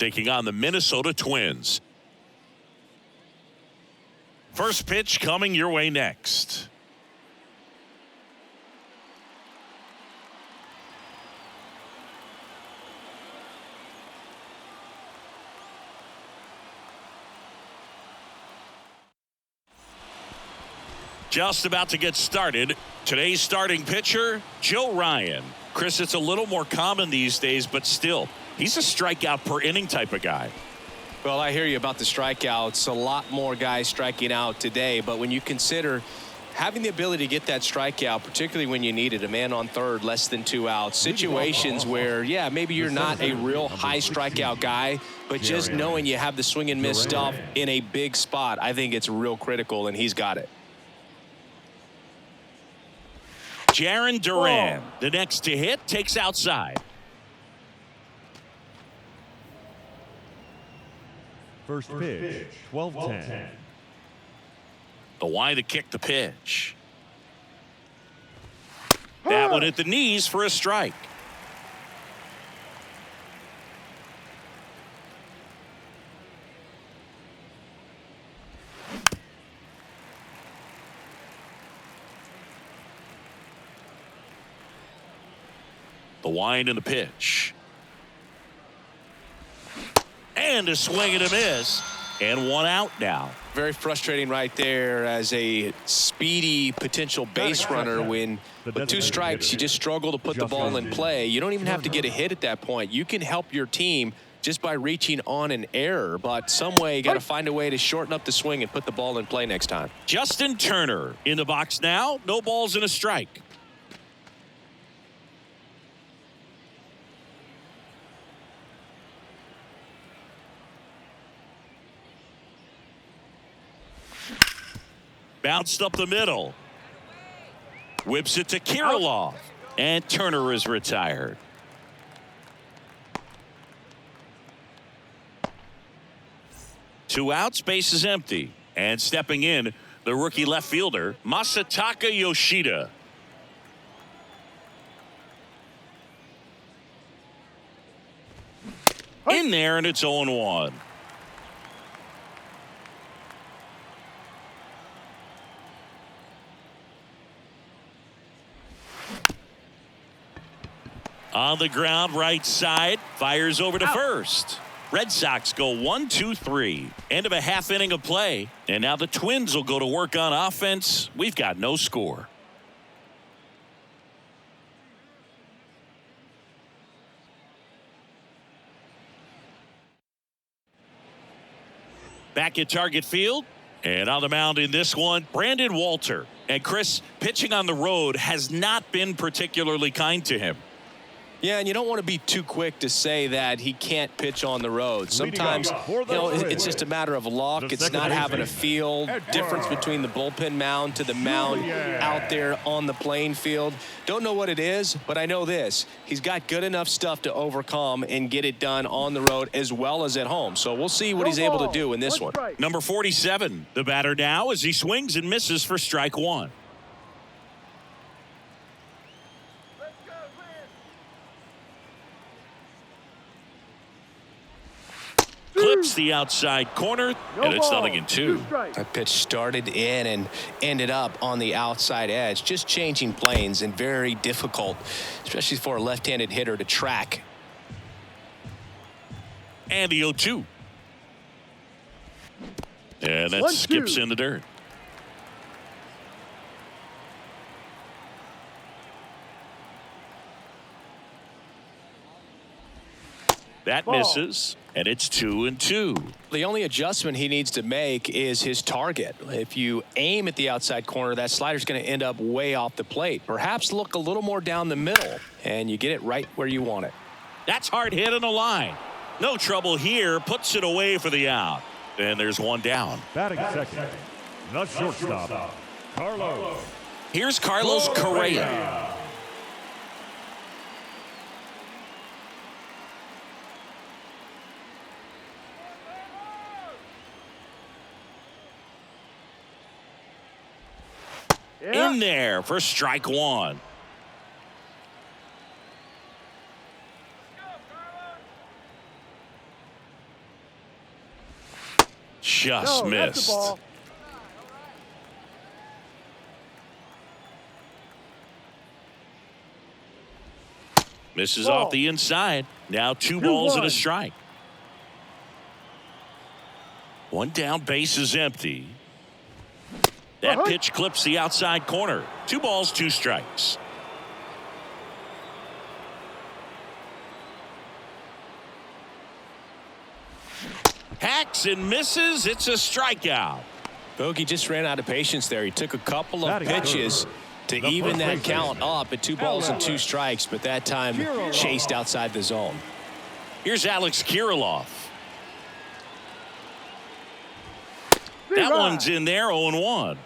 taking on the Minnesota Twins. First pitch coming your way next. Just about to get started. Today's starting pitcher, Joe Ryan. Chris, it's a little more common these days, but still, he's a strikeout per inning type of guy. Well, I hear you about the strikeouts. A lot more guys striking out today, but when you consider having the ability to get that strikeout, particularly when you need it, a man on third, less than 2 outs, situations where, yeah, maybe you're not a real high strikeout guy, but just knowing you have the swing and miss stuff in a big spot, I think it's real critical, and he's got it. Jarren Duran, the next to hit, takes outside. First pitch, 12-10. The Y to kick the pitch. That one at the knees for a strike. The wind and the pitch. And a swing and a miss. And 1 out now. Very frustrating right there as a speedy potential base runner when with 2 strikes you just struggle to put the ball in play. You don't even have to get a hit at that point. You can help your team just by reaching on an error, but some way you got to find a way to shorten up the swing and put the ball in play next time. Justin Turner in the box now. No balls and a strike. Bounced up the middle. Whips it to Kirilloff. And Turner is retired. Two outs, base is empty. And stepping in, the rookie left fielder, Masataka Yoshida. In there, and it's 0-1. On the ground, right side, fires over to first. Red Sox go 1-2-3. End of a half inning of play. And now the Twins will go to work on offense. We've got no score. Back at Target Field. And on the mound in this one, Brandon Walter. And Chris, pitching on the road has not been particularly kind to him. Yeah, and you don't want to be too quick to say that he can't pitch on the road. Sometimes, it's just a matter of luck. It's not having a feel. Difference between the bullpen mound to the mound out there on the playing field. Don't know what it is, but I know this. He's got good enough stuff to overcome and get it done on the road as well as at home. So we'll see what he's able to do in this one. Number 47, the batter now as he swings and misses for strike 1. Clips the outside corner, and it's 0-2. That pitch started in and ended up on the outside edge. Just changing planes and very difficult, especially for a left-handed hitter to track. And the 0-2. And that skips in the dirt. That misses, and it's 2-2. The only adjustment he needs to make is his target. If you aim at the outside corner, that slider's going to end up way off the plate. Perhaps look a little more down the middle, and you get it right where you want it. That's hard hit on the line. No trouble here. Puts it away for the out. And there's one down. Batting second, the shortstop, Carlos. Here's Carlos Correa. In there for strike 1. Just missed. Misses off the inside. Now 2 balls and a strike. 1 down, base is empty. That pitch clips the outside corner. 2 balls, 2 strikes. Hacks and misses. It's a strikeout. Bogey just ran out of patience there. He took a couple of pitches to even that count up at 2 balls and 2 strikes, but that time chased outside the zone. Here's Alex Kirilloff. That one's in there, 0-1.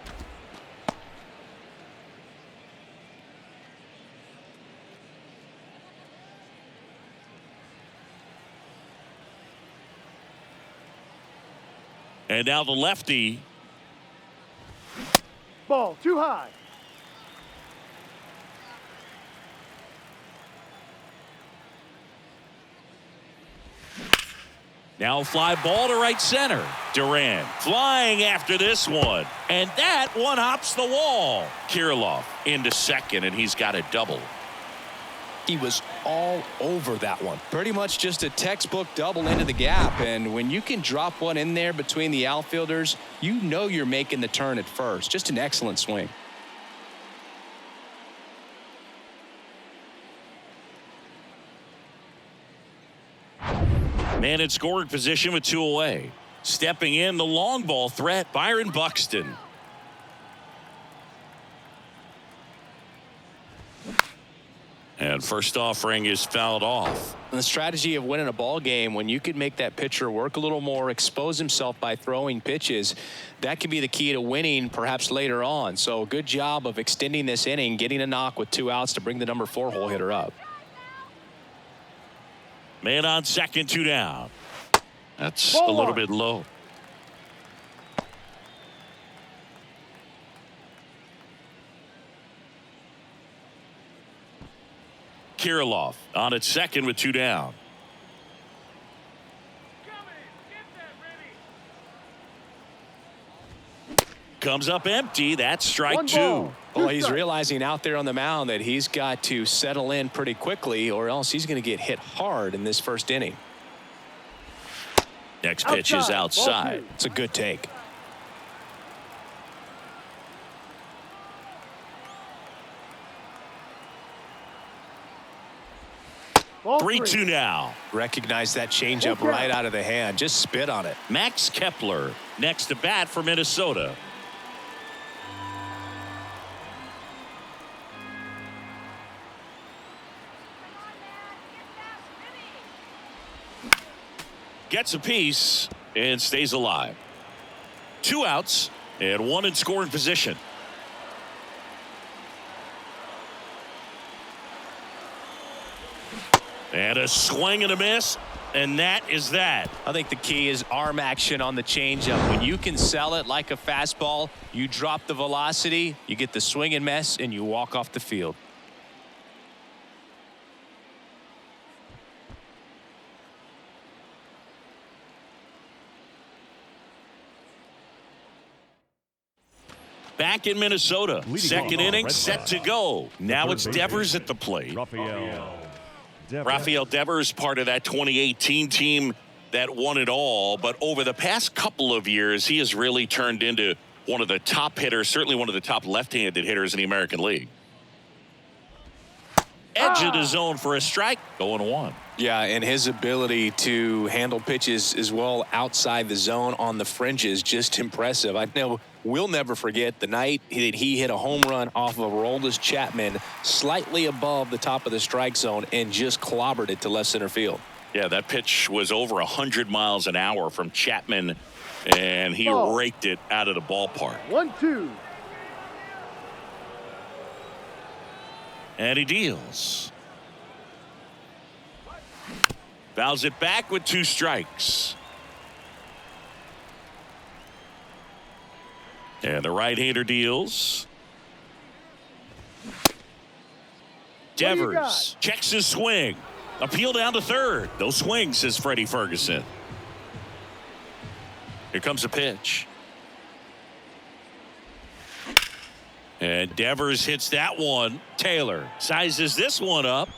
And now the lefty. Ball too high. Now a fly ball to right center. Duran flying after this one. And that one hops the wall. Kirilloff into second, and he's got a double. He was all over that one. Pretty much just a textbook double into the gap. And when you can drop one in there between the outfielders, you know you're making the turn at first. Just an excellent swing. Man in scoring position with 2 away. Stepping in, the long ball threat, Byron Buxton. And first offering is fouled off. And the strategy of winning a ball game, when you could make that pitcher work a little more, expose himself by throwing pitches, that could be the key to winning perhaps later on. So good job of extending this inning, getting a knock with 2 outs to bring the number 4 hole hitter up. Man on second, 2 down. That's a little bit low. Kirilloff on at second with 2 down. Comes up empty. That's strike 2. Well, he's realizing out there on the mound that he's got to settle in pretty quickly, or else he's going to get hit hard in this first inning. Next pitch is outside. It's a good take. 3-2 now. Recognize that changeup right out of the hand. Just spit on it. Max Kepler next to bat for Minnesota. Gets a piece and stays alive. 2 outs and 1 in scoring position. And a swing and a miss, and that is that. I think the key is arm action on the changeup. When you can sell it like a fastball, you drop the velocity, you get the swing and miss, and you walk off the field. Back in Minnesota, second inning set to go. Now it's Devers at the plate. Rafael Devers, part of that 2018 team that won it all. But over the past couple of years, he has really turned into one of the top hitters, certainly one of the top left-handed hitters in the American League. Edge of the zone for a strike, 0-1. Yeah, and his ability to handle pitches as well outside the zone on the fringes, just impressive. I know we'll never forget the night that he hit a home run off of Aroldis Chapman slightly above the top of the strike zone and just clobbered it to left center field. Yeah, that pitch was over 100 miles an hour from Chapman, and he raked it out of the ballpark. 1-2. And he deals. Fouls it back with 2 strikes. And the right-hander deals. Devers checks his swing. Appeal down to third. No swing, says Freddie Ferguson. Here comes a pitch. And Devers hits that one. Taylor sizes this one up.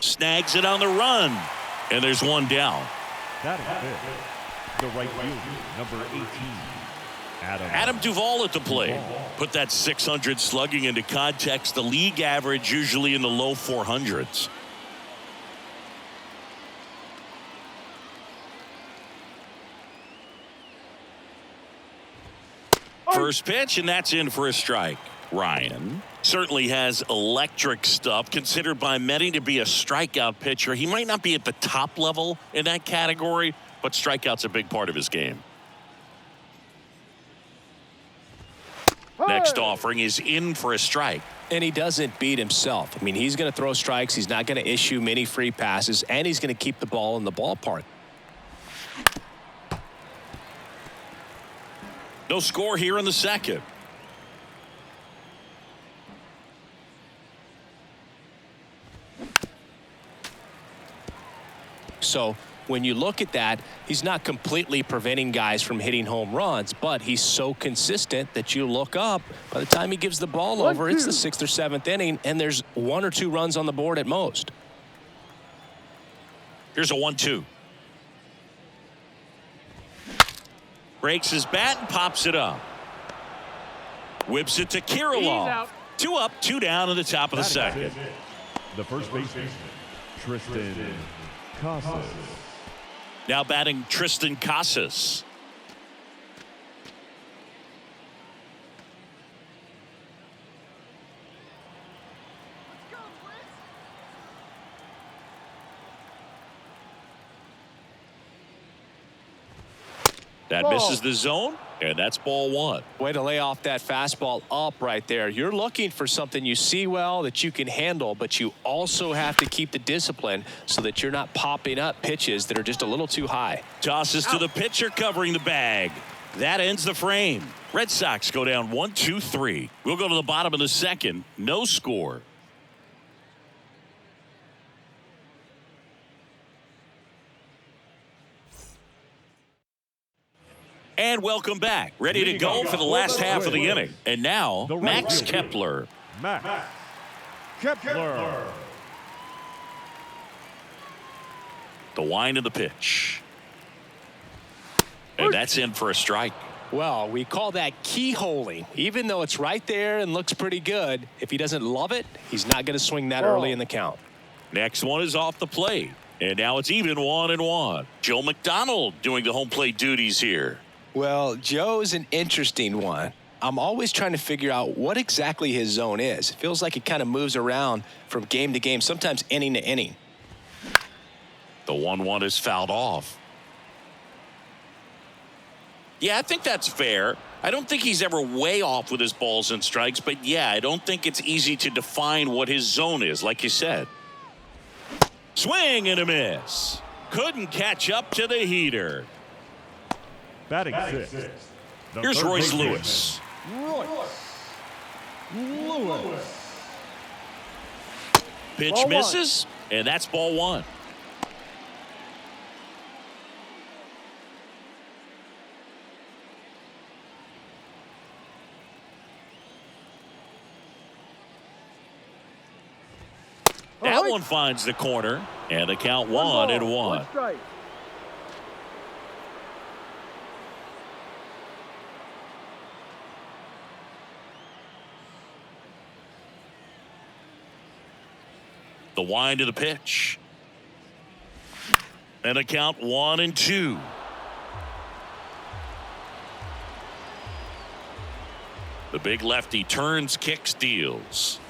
Snags it on the run. And there's one down. That is fifth. The right fielder, number 18. Adam Duvall at the plate. Put that 600 slugging into context. The league average usually in the low 400s. First pitch, and that's in for a strike. Ryan certainly has electric stuff, considered by many to be a strikeout pitcher. He might not be at the top level in that category, but strikeout's a big part of his game. Next offering is in for a strike. And he doesn't beat himself. I mean, he's going to throw strikes. He's not going to issue many free passes, and he's going to keep the ball in the ballpark. No score here in the second. So when you look at that, he's not completely preventing guys from hitting home runs, but he's so consistent that you look up. By the time he gives the ball over, it's the 6th or 7th inning, and there's 1 or 2 runs on the board at most. Here's a 1-2. Breaks his bat and pops it up. Whips it to Kirilloff. 2 up, 2 down in the top of the second. The first baseman, Tristan Casas. Now batting Tristan Casas. That misses the zone, and that's ball 1. Way to lay off that fastball up right there. You're looking for something you see well that you can handle, but you also have to keep the discipline so that you're not popping up pitches that are just a little too high. Tosses to the pitcher covering the bag. That ends the frame. Red Sox go down 1-2-3. We'll go to the bottom of the second. No score. And welcome back. Ready to go for the last half of the inning. And now, Max Kepler. Max Kepler. The wind of the pitch. And that's in for a strike. Well, we call that keyholing. Even though it's right there and looks pretty good, if he doesn't love it, he's not going to swing that early in the count. Next one is off the plate. And now it's even 1-1. Joe McDonald doing the home plate duties here. Well, Joe's an interesting one. I'm always trying to figure out what exactly his zone is. It feels like it kind of moves around from game to game, sometimes inning to inning. The 1-1 is fouled off. Yeah, I think that's fair. I don't think he's ever way off with his balls and strikes, but yeah, I don't think it's easy to define what his zone is, like you said. Swing and a miss. Couldn't catch up to the heater. Batting sixth. Here's Royce Lewis. Pitch misses, and that's ball 1. That one finds the corner, and the count 1-1. The wind of the pitch. And a count 1-2. The big lefty turns, kicks, deals.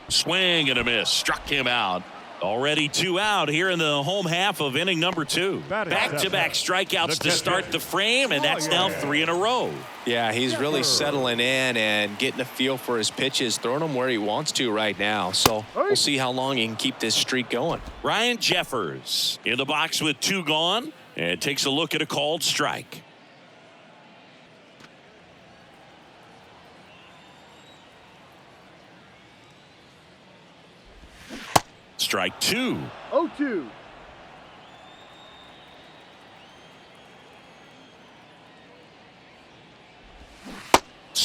Swing and a miss. Struck him out. Already 2 out here in the home half of inning number 2. Back-to-back strikeouts to start the frame, and that's now 3 in a row. Yeah, he's really settling in and getting a feel for his pitches, throwing them where he wants to right now. So we'll see how long he can keep this streak going. Ryan Jeffers in the box with 2 gone, and takes a look at a called strike. Strike 2. 0-2.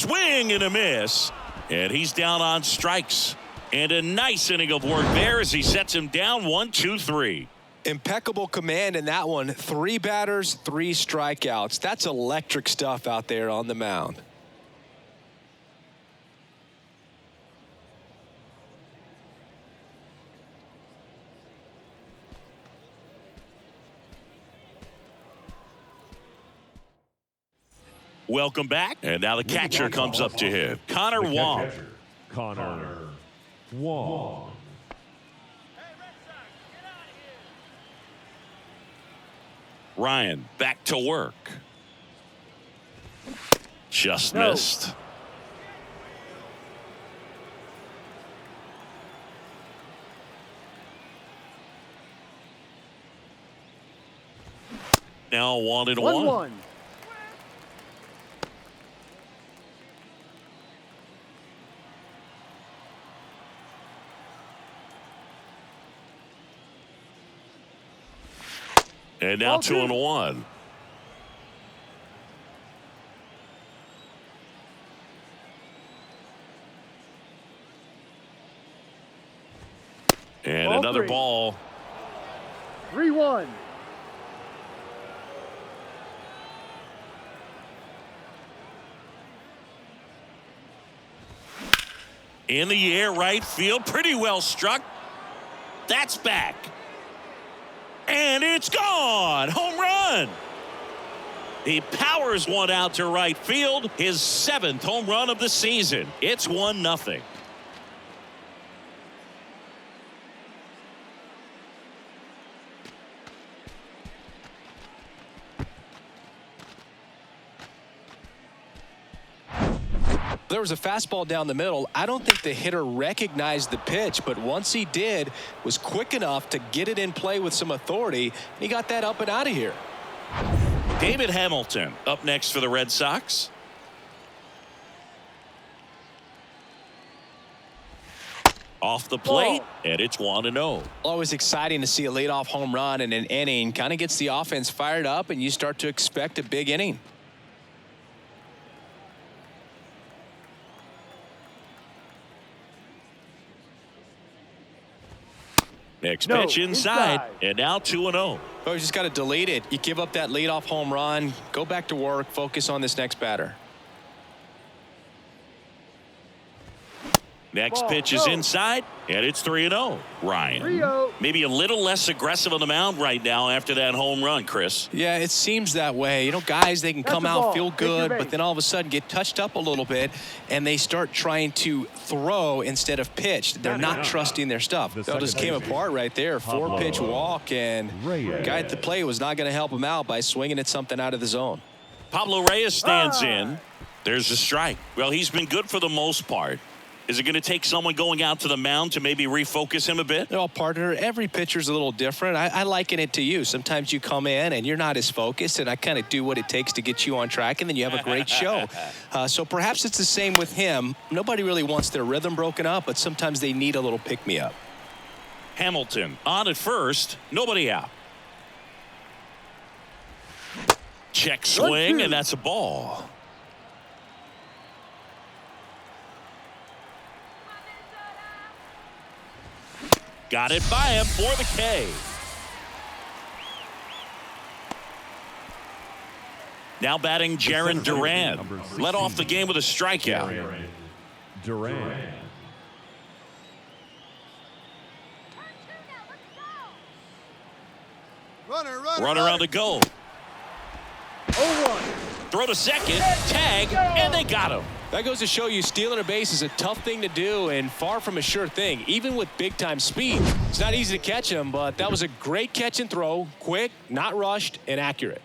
Swing and a miss. And he's down on strikes. And a nice inning of work there as he sets him down 1-2-3. Impeccable command in that one. 3 batters, 3 strikeouts. That's electric stuff out there on the mound. Welcome back. And now the catcher comes up to him. Connor Wong. Connor Wong. Ryan back to work. Just missed. Now 1-1. And now 2-1. And another ball. 3-1. In the air, right field. Pretty well struck. That's back. And it's gone. Home run. He powers one out to right field. His 7th home run of the season. It's 1-0. There was a fastball down the middle. I don't think the hitter recognized the pitch, but once he did, was quick enough to get it in play with some authority. He got that up and out of here. David Hamilton up next for the Red Sox. Off the plate, and it's 1-0. Always exciting to see a leadoff home run in an inning. Kind of gets the offense fired up, and you start to expect a big inning. Next pitch inside, and now 2-0. Oh, you just got to delete it. You give up that leadoff home run, go back to work, focus on this next batter. Next pitch is inside, and it's 3-0. Ryan, maybe a little less aggressive on the mound right now after that home run, Chris. Yeah, it seems that way. You know, guys, they can come out, feel good, but then all of a sudden get touched up a little bit, and they start trying to throw instead of pitch. They're not trusting their stuff. That just came apart right there. 4-pitch walk, and the guy at the plate was not going to help him out by swinging at something out of the zone. Pablo Reyes stands in. There's a strike. Well, he's been good for the most part. Is it going to take someone going out to the mound to maybe refocus him a bit? Well, partner, every pitcher's a little different. I liken it to you. Sometimes you come in and you're not as focused, and I kind of do what it takes to get you on track, and then you have a great show. So perhaps it's the same with him. Nobody really wants their rhythm broken up, but sometimes they need a little pick-me-up. Hamilton on at first. Nobody out. Check swing, and that's a ball. Got it by him for the K. Now batting Jarren Duran. Led off the game with a strikeout. Duran. Runner on the go. 0-1. Throw to second. Tag. And they got him. That goes to show you stealing a base is a tough thing to do and far from a sure thing, even with big-time speed. It's not easy to catch him, but that was a great catch and throw. Quick, not rushed, and accurate.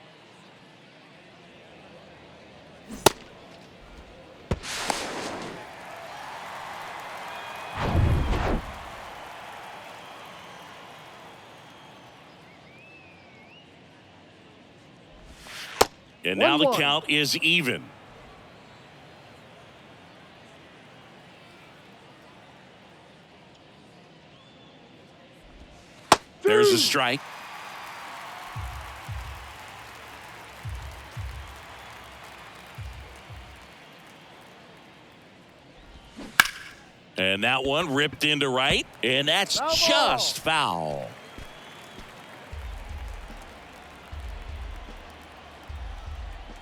And now the count is even. There's a strike. And that one ripped into right, and that's just foul.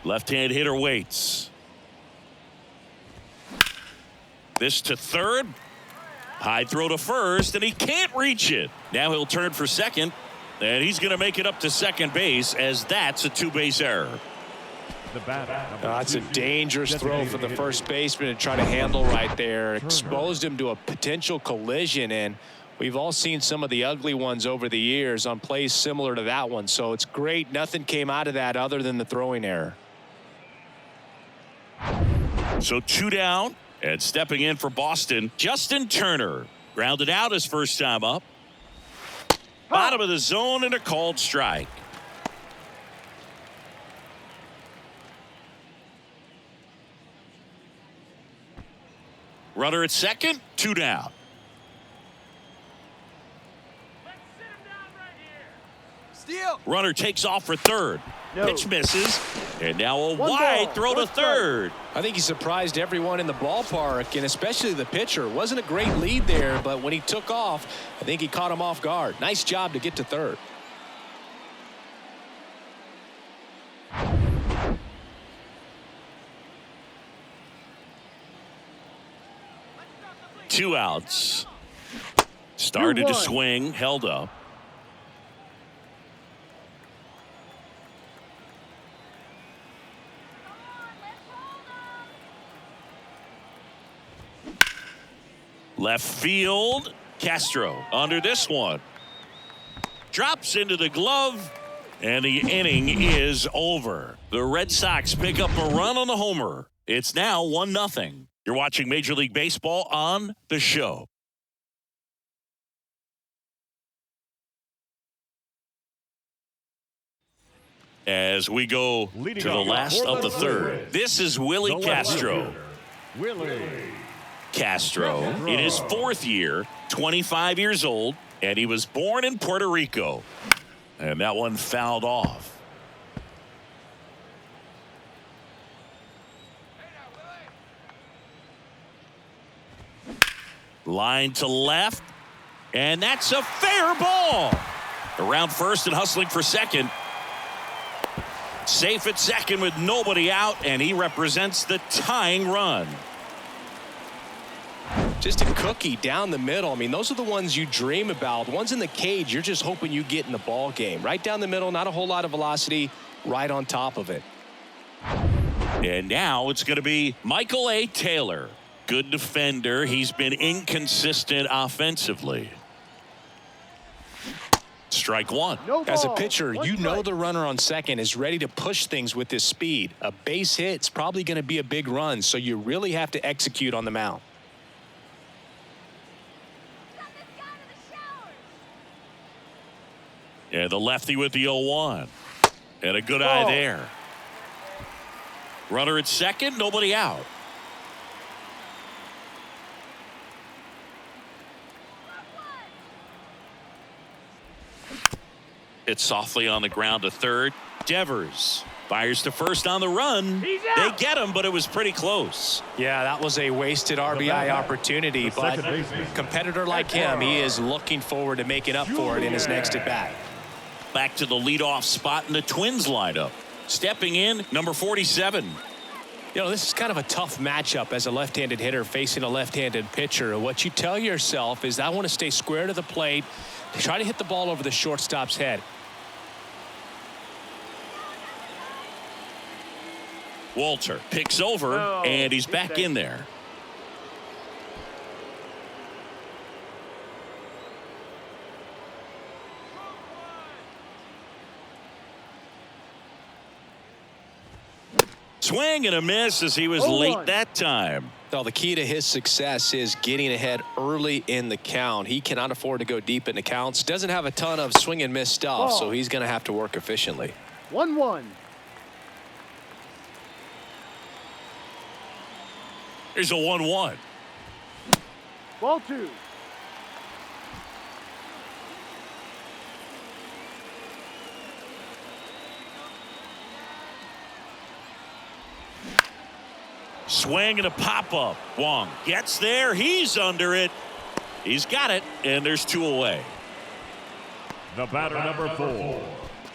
Left-hand hitter waits. This to third. High throw to first, and he can't reach it. Now he'll turn for second, and he's going to make it up to second base as that's a two-base error. That's a dangerous throw for the first baseman to try to handle right there. Exposed him to a potential collision, and we've all seen some of the ugly ones over the years on plays similar to that one. So it's great. Nothing came out of that other than the throwing error. So 2 down, and stepping in for Boston, Justin Turner. Grounded out his first time up. Bottom of the zone and a called strike. Runner at second, 2 down. Steal. Runner takes off for third. No. Pitch misses, and now a One wide ball, throw to one strike. third. I think he surprised everyone in the ballpark, and especially the pitcher. Wasn't a great lead there, but when he took off, I think he caught him off guard. Nice job to get to third. Two outs. Started to 2-1. swing, held up. Left field, Castro under this one. Drops into the glove, and the inning is over. The Red Sox pick up a run on the homer. It's now 1-0. You're watching Major League Baseball on The Show. As we go to the last of the third. This is Willie Castro. Castro in his 4th year, 25 years old, and he was born in Puerto Rico. And that one fouled off. Line to left, and that's a fair ball. Around first and hustling for second. Safe at second with nobody out, and he represents the tying run. Just a cookie down the middle. I mean, those are the ones you dream about. The ones in the cage, you're just hoping you get in the ball game. Right down the middle, not a whole lot of velocity, right on top of it. And now it's going to be Michael A. Taylor. Good defender. He's been inconsistent offensively. Strike one. No As a ball, pitcher, one you know strike. the runner on second is ready to push things with his speed. A base hit's probably going to be a big run, so you really have to execute on the mound. And the lefty with the 0-1. And a good eye there. Runner at second, nobody out. It's softly on the ground to third. Devers fires to first on the run. They get him, but it was pretty close. Yeah, that was a wasted RBI opportunity, but a competitor like him, he is looking forward to making up for it in his next at-bat. Back to the leadoff spot in the Twins lineup. Stepping in, number 47. You know, this is kind of a tough matchup as a left-handed hitter facing a left-handed pitcher. What you tell yourself is, I want to stay square to the plate, try to hit the ball over the shortstop's head. Walter picks over, and he's back in there. Swing and a miss as he was late that time. Well, the key to his success is getting ahead early in the count. He cannot afford to go deep in the counts. Doesn't have a ton of swing and miss stuff, so he's going to have to work efficiently. 1-1. Here's a 1-1. Ball 2. Swing and a pop-up. Wong gets there. He's under it. He's got it, and there's 2 away. The batter, number 4,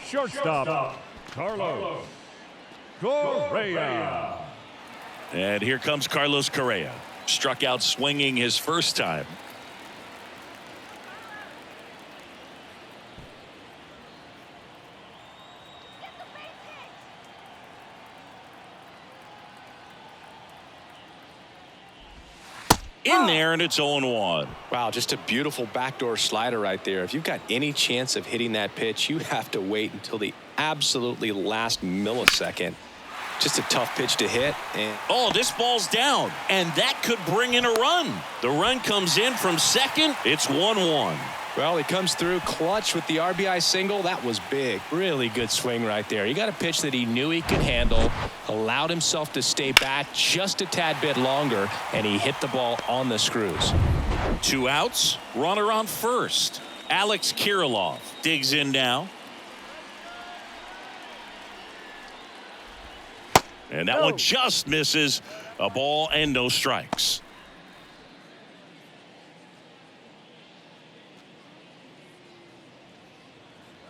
shortstop, Carlos Correa. And here comes Carlos Correa. Struck out swinging his first time. In there, and it's 0-1. Wow, just a beautiful backdoor slider right there. If you've got any chance of hitting that pitch, you have to wait until the absolutely last millisecond. Just a tough pitch to hit. Oh, this ball's down, and that could bring in a run. The run comes in from second. It's 1-1. Well, he comes through clutch with the RBI single. That was big. Really good swing right there. He got a pitch that he knew he could handle, allowed himself to stay back just a tad bit longer, and he hit the ball on the screws. 2 outs, runner on first. Alex Kirilloff digs in now. And that one just misses. A ball and no strikes.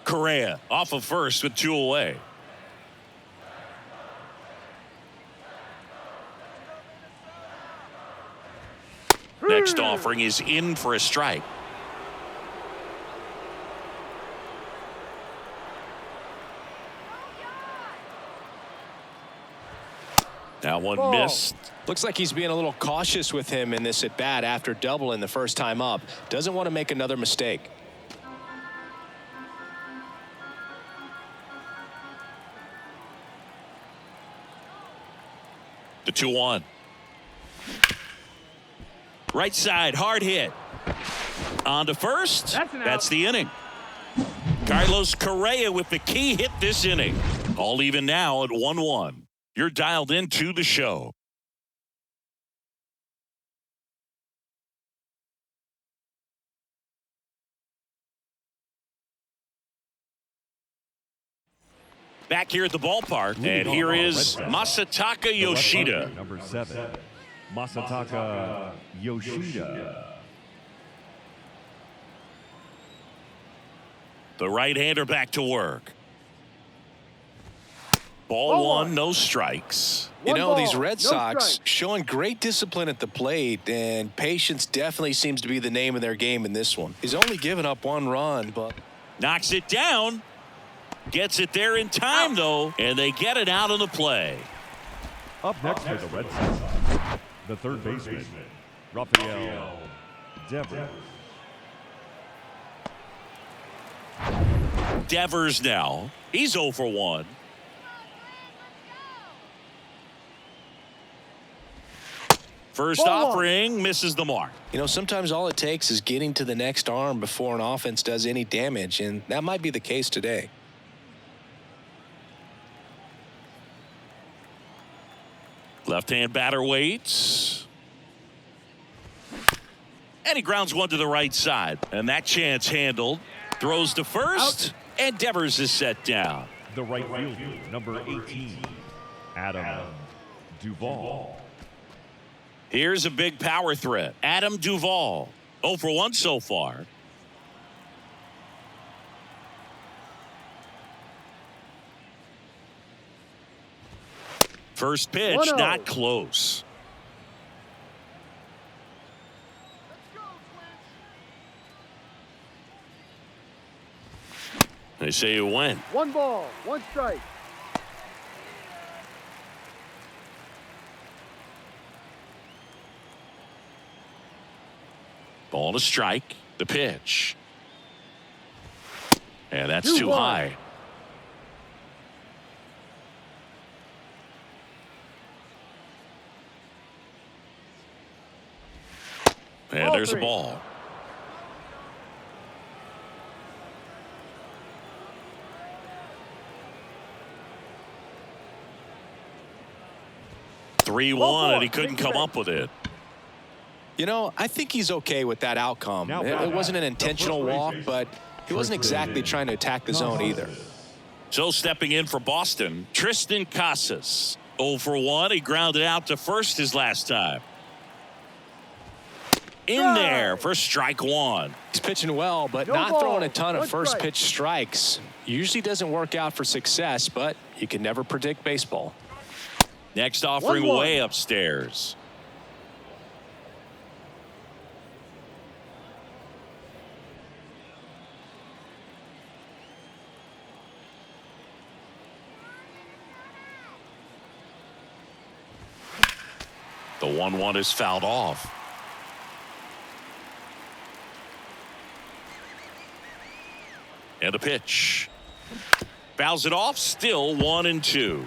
Correa off of first with 2 away. Next offering is in for a strike. That one missed. Looks like he's being a little cautious with him in this at bat after doubling the first time up. Doesn't want to make another mistake. The 2-1. Right side, hard hit. On to first. That's the inning. Carlos Correa with the key hit this inning. All even now at 1-1. You're dialed into the show. Back here at the ballpark, and here is Masataka Yoshida. Number 7, Masataka Yoshida. The right-hander back to work. Ball 1, no strikes. You know, these Red Sox showing great discipline at the plate, and patience definitely seems to be the name of their game in this one. He's only given up 1 run, but knocks it down. Gets it there in time, though, and they get it out of the play. Up next for the Red Sox, the third baseman, Rafael Devers. Devers now. He's 0 for 1. First offering misses the mark. You know, sometimes all it takes is getting to the next arm before an offense does any damage, and that might be the case today. Left-hand batter waits. And he grounds one to the right side. And that chance handled. Throws to first. And Devers is set down. The right fielder, number 18, Adam Duvall. Here's a big power threat. Adam Duvall. 0 for 1 so far. First pitch, not close. They say it went. 1 ball, 1 strike. Ball to strike. The pitch. And that's too high. And there's a ball. Three one, and he couldn't come up with it. You know, I think he's okay with that outcome. It wasn't an intentional walk, but he wasn't exactly trying to attack the zone either. So stepping in for Boston, Tristan Casas. 0 for 1. He grounded out to first his last time. In there for strike one. He's pitching well, but No not ball. throwing a ton of One first strike. pitch strikes. Usually doesn't work out for success, but you can never predict baseball. Next offering 1-1. way upstairs. The 1-1 is fouled off. And a pitch. Fouls it off, still 1-2.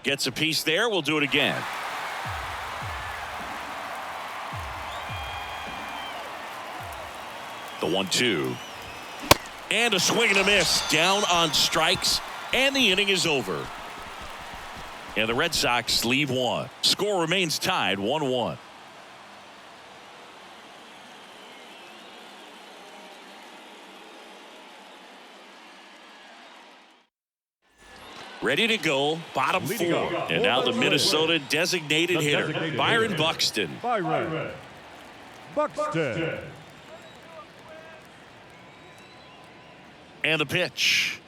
Gets a piece there. We'll do it again. The 1-2. And a swing and a miss. Down on strikes. And the inning is over. And the Red Sox leave one. Score remains tied 1-1. Ready to go, bottom Leading four. off, And now the Buxton. Minnesota designated The hitter, designated Byron hitter. Buxton. Byron Buxton. And the pitch.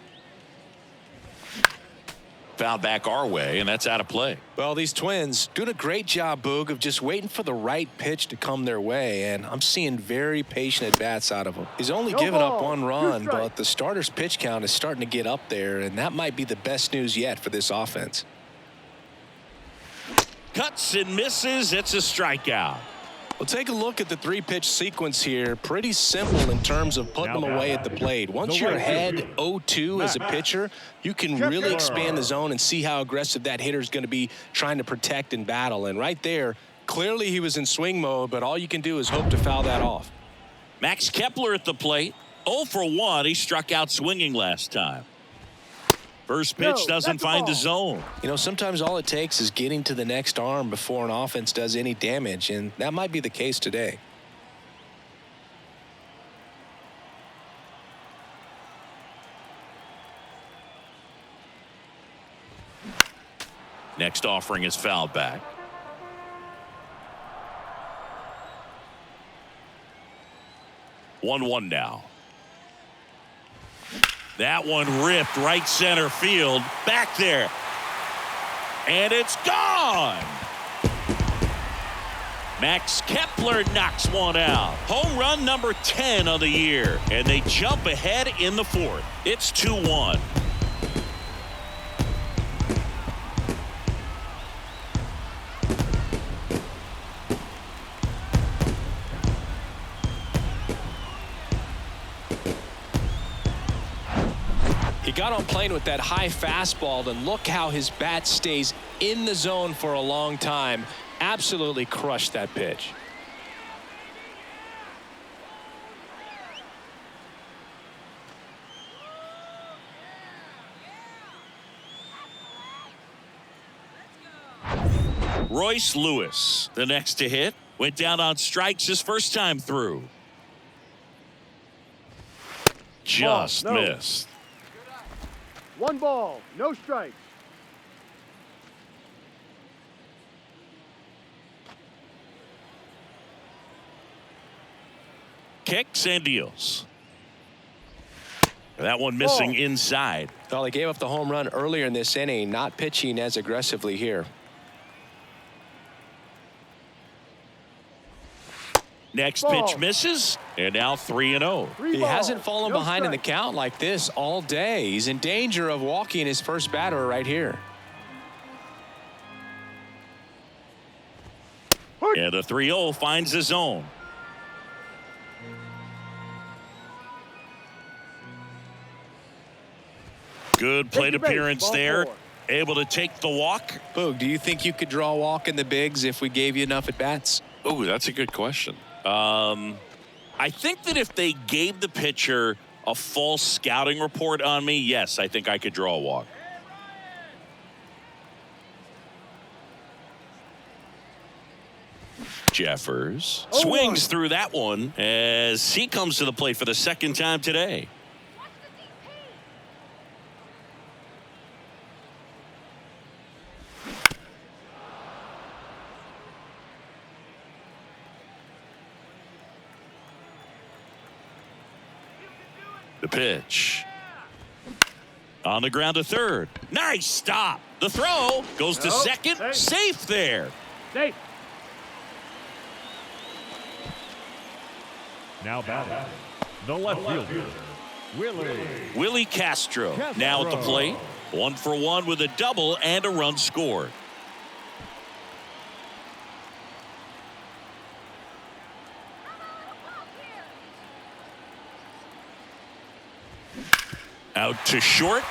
Foul back our way, and that's out of play. Well, these Twins doing a great job, Boog, of just waiting for the right pitch to come their way, and I'm seeing very patient at-bats out of him. He's only No given up ball. one 2 run, strikes. but the starter's pitch count is starting to get up there, and that might be the best news yet for this offense. Cuts and misses. It's a strikeout. Well, take a look at the 3-pitch sequence here. Pretty simple in terms of putting them away at the plate. Once you're ahead 0-2 as a pitcher, you can really expand the zone and see how aggressive that hitter is going to be trying to protect and battle. And right there, clearly he was in swing mode, but all you can do is hope to foul that off. Max Kepler at the plate. 0 for 1. He struck out swinging last time. First pitch No, doesn't that's a find the ball. zone. You know, sometimes all it takes is getting to the next arm before an offense does any damage, and that might be the case today. Next offering is fouled back. One now. That one ripped right center field. Back there. And it's gone. Max Kepler knocks one out. Home run number 10 of the year. And they jump ahead in the fourth. It's 2-1. He got on plane with that high fastball, and look how his bat stays in the zone for a long time. Absolutely crushed that pitch. Royce Lewis, the next to hit, went down on strikes his first time through. Just no. missed. 1 ball, no strikes. Kicks and deals. That one missing Ball. inside. Well, they gave up the home run earlier in this inning, not pitching as aggressively here. Next Ball. pitch misses, and now 3-0. 3 He balls, hasn't fallen no behind in the strikes. count like this all day. He's in danger of walking his first batter right here. And the 3-0 finds the zone. Good plate Take your base, appearance ball there. 4. Able to take the walk. Boog, do you think you could draw a walk in the bigs if we gave you enough at bats? Oh, that's a good question. I think that if they gave the pitcher a full scouting report on me, yes, I think I could draw a walk. Jeffers swings through that one as he comes to the plate for the second time today. The pitch. On the ground to third. Nice stop. The throw goes to second. Safe there. Safe. Now batting, the left fielder, Willie Castro now at the plate. 1 for 1 with a double and a run scored. Out to short.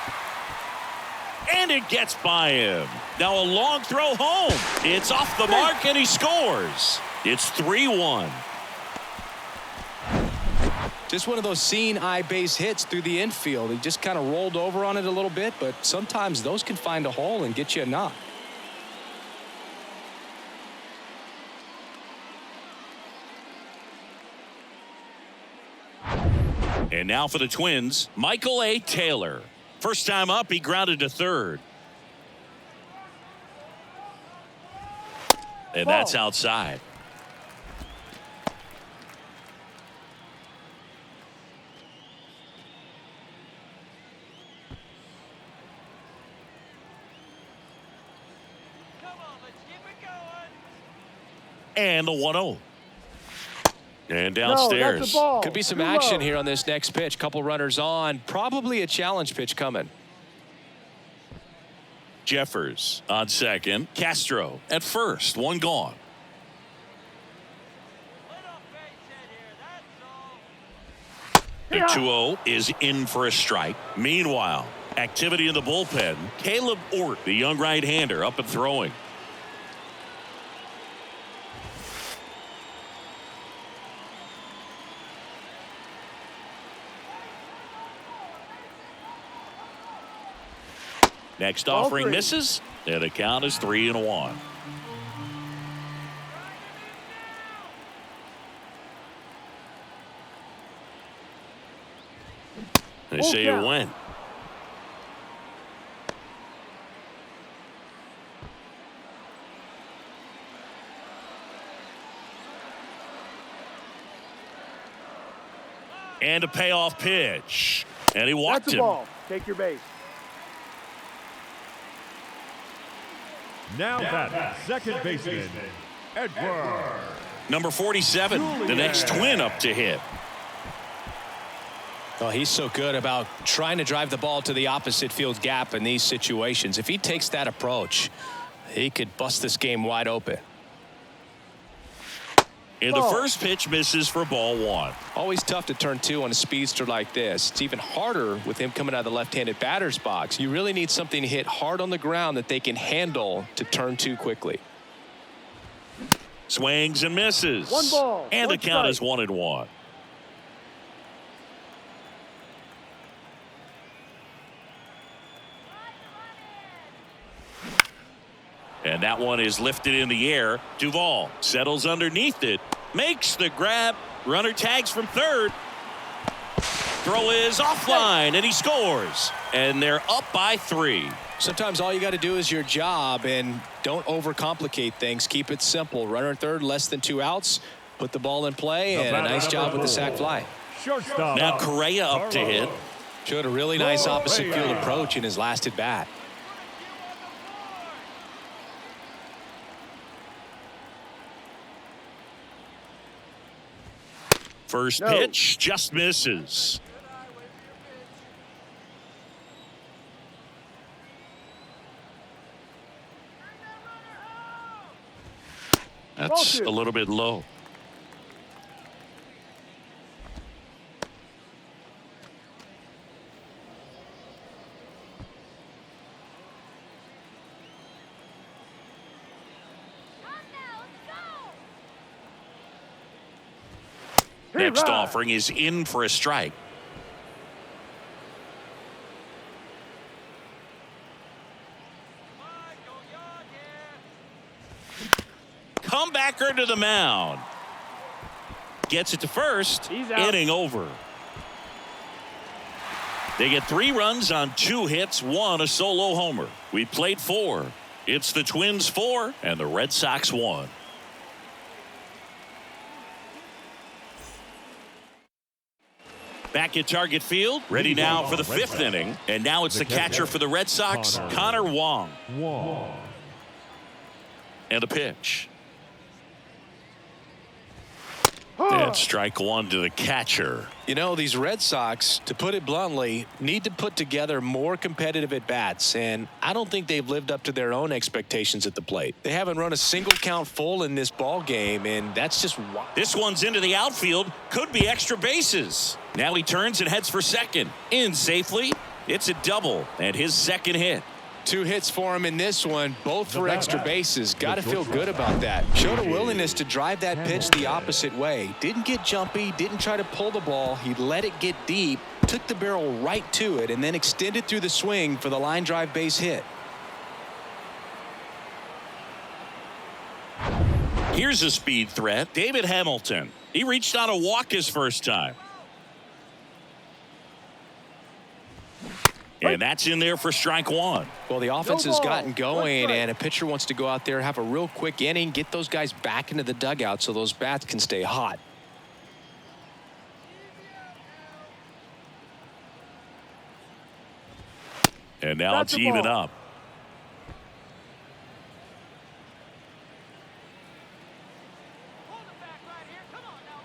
And it gets by him. Now a long throw home. It's off the mark and he scores. It's 3-1. Just one of those seeing eye base hits through the infield. He just kind of rolled over on it a little bit, but sometimes those can find a hole and get you a knock. And now for the Twins, Michael A. Taylor. First time up, he grounded to third. And that's outside. Come on, let's keep it going. And the 1-0. And No, downstairs. that's a ball. Could be some Too action low. here on this next pitch. Couple runners on. Probably a challenge pitch coming. Jeffers on second. Castro at first. One gone. Little base hit here, that's all. The 2-0 is in for a strike. Meanwhile, activity in the bullpen. Caleb Ort, the young right-hander, up and throwing. Next offering misses, and the count is 3-1. They say you win. And a payoff pitch. And he walked That's a him. ball. Take your base. now batting, second baseman, Edward. Number 47, the next Twin up to hit. Oh, he's so good about trying to drive the ball to the opposite field gap in these situations. If he takes that approach, he could bust this game wide open. And the first pitch misses for ball 1. Always tough to turn 2 on a speedster like this. It's even harder with him coming out of the left-handed batter's box. You really need something to hit hard on the ground that they can handle to turn 2 quickly. Swings and misses. 1 ball. And the 1 count is strike. 1-1. And that one is lifted in the air. Duvall settles underneath it, makes the grab. Runner tags from third. Throw is offline, and he scores. And they're up by 3. Sometimes all you got to do is your job, and don't overcomplicate things. Keep it simple. Runner third, less than 2 outs. Put the ball in play, and a nice job with the sac fly. Shortstop. Now Correa up to hit. Showed a really nice opposite field approach in his last at bat. First pitch just misses. That's a little bit low. Next offering is in for a strike. Comeback backer to the mound. Gets it to first. He's out. Inning over. They get 3 runs on 2 hits, 1 a solo homer. We played 4. It's the Twins 4 and the Red Sox 1. Back at Target Field, ready now for the 5th inning. And now it's the catcher for the Red Sox, Connor Wong. And the pitch. And strike 1 to the catcher. You know, these Red Sox, to put it bluntly, need to put together more competitive at-bats, and I don't think they've lived up to their own expectations at the plate. They haven't run a single count full in this ball game, and that's just wild. This one's into the outfield. Could be extra bases. Now he turns and heads for second. In safely. It's a double and his second hit. 2 hits for him in this one, both for extra bases. Got to feel good about that. Showed a willingness to drive that pitch the opposite way. Didn't get jumpy, didn't try to pull the ball. He let it get deep, took the barrel right to it, and then extended through the swing for the line drive base hit. Here's a speed threat. David Hamilton. He reached on a walk his first time. And that's in there for strike 1. Well, the offense has gotten going, and a pitcher wants to go out there, have a real quick inning, get those guys back into the dugout so those bats can stay hot. And now it's even up. Hold it back right here. Come on now,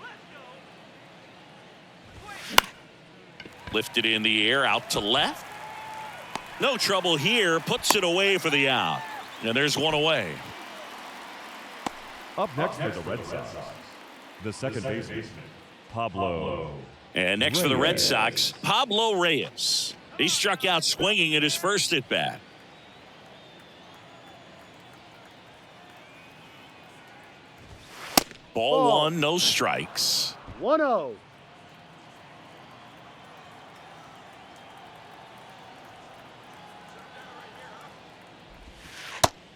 let's go. Lifted in the air out to left. No trouble here. Puts it away for the out. And there's one away. Up next for the Red Sox, the second baseman, Pablo. And next for the Red Sox, Pablo Reyes. He struck out swinging at his first at bat. Ball 1, no strikes. 1-0.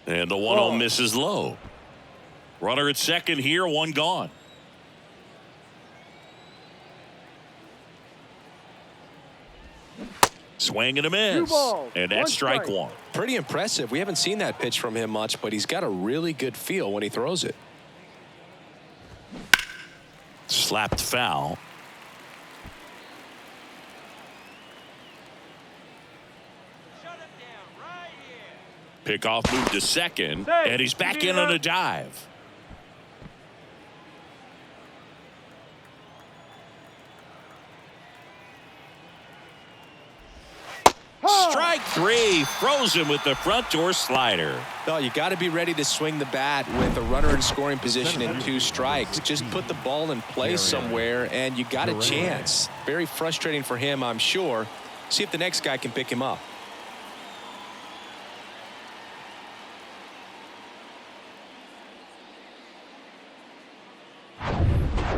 And the 1-0 misses low. Runner at second here, 1 gone. Swing and a miss. 2 balls, And that's 1 strike strike. 1. Pretty impressive. We haven't seen that pitch from him much, but he's got a really good feel when he throws it. Slapped foul. Shut him down right here. Pickoff moved to second, and he's back in on a dive. Strike 3, frozen with the front door slider. No, you got to be ready to swing the bat with a runner in scoring position and 2 strikes. Just put the ball in play somewhere, and you got a chance. Very frustrating for him, I'm sure. See if the next guy can pick him up.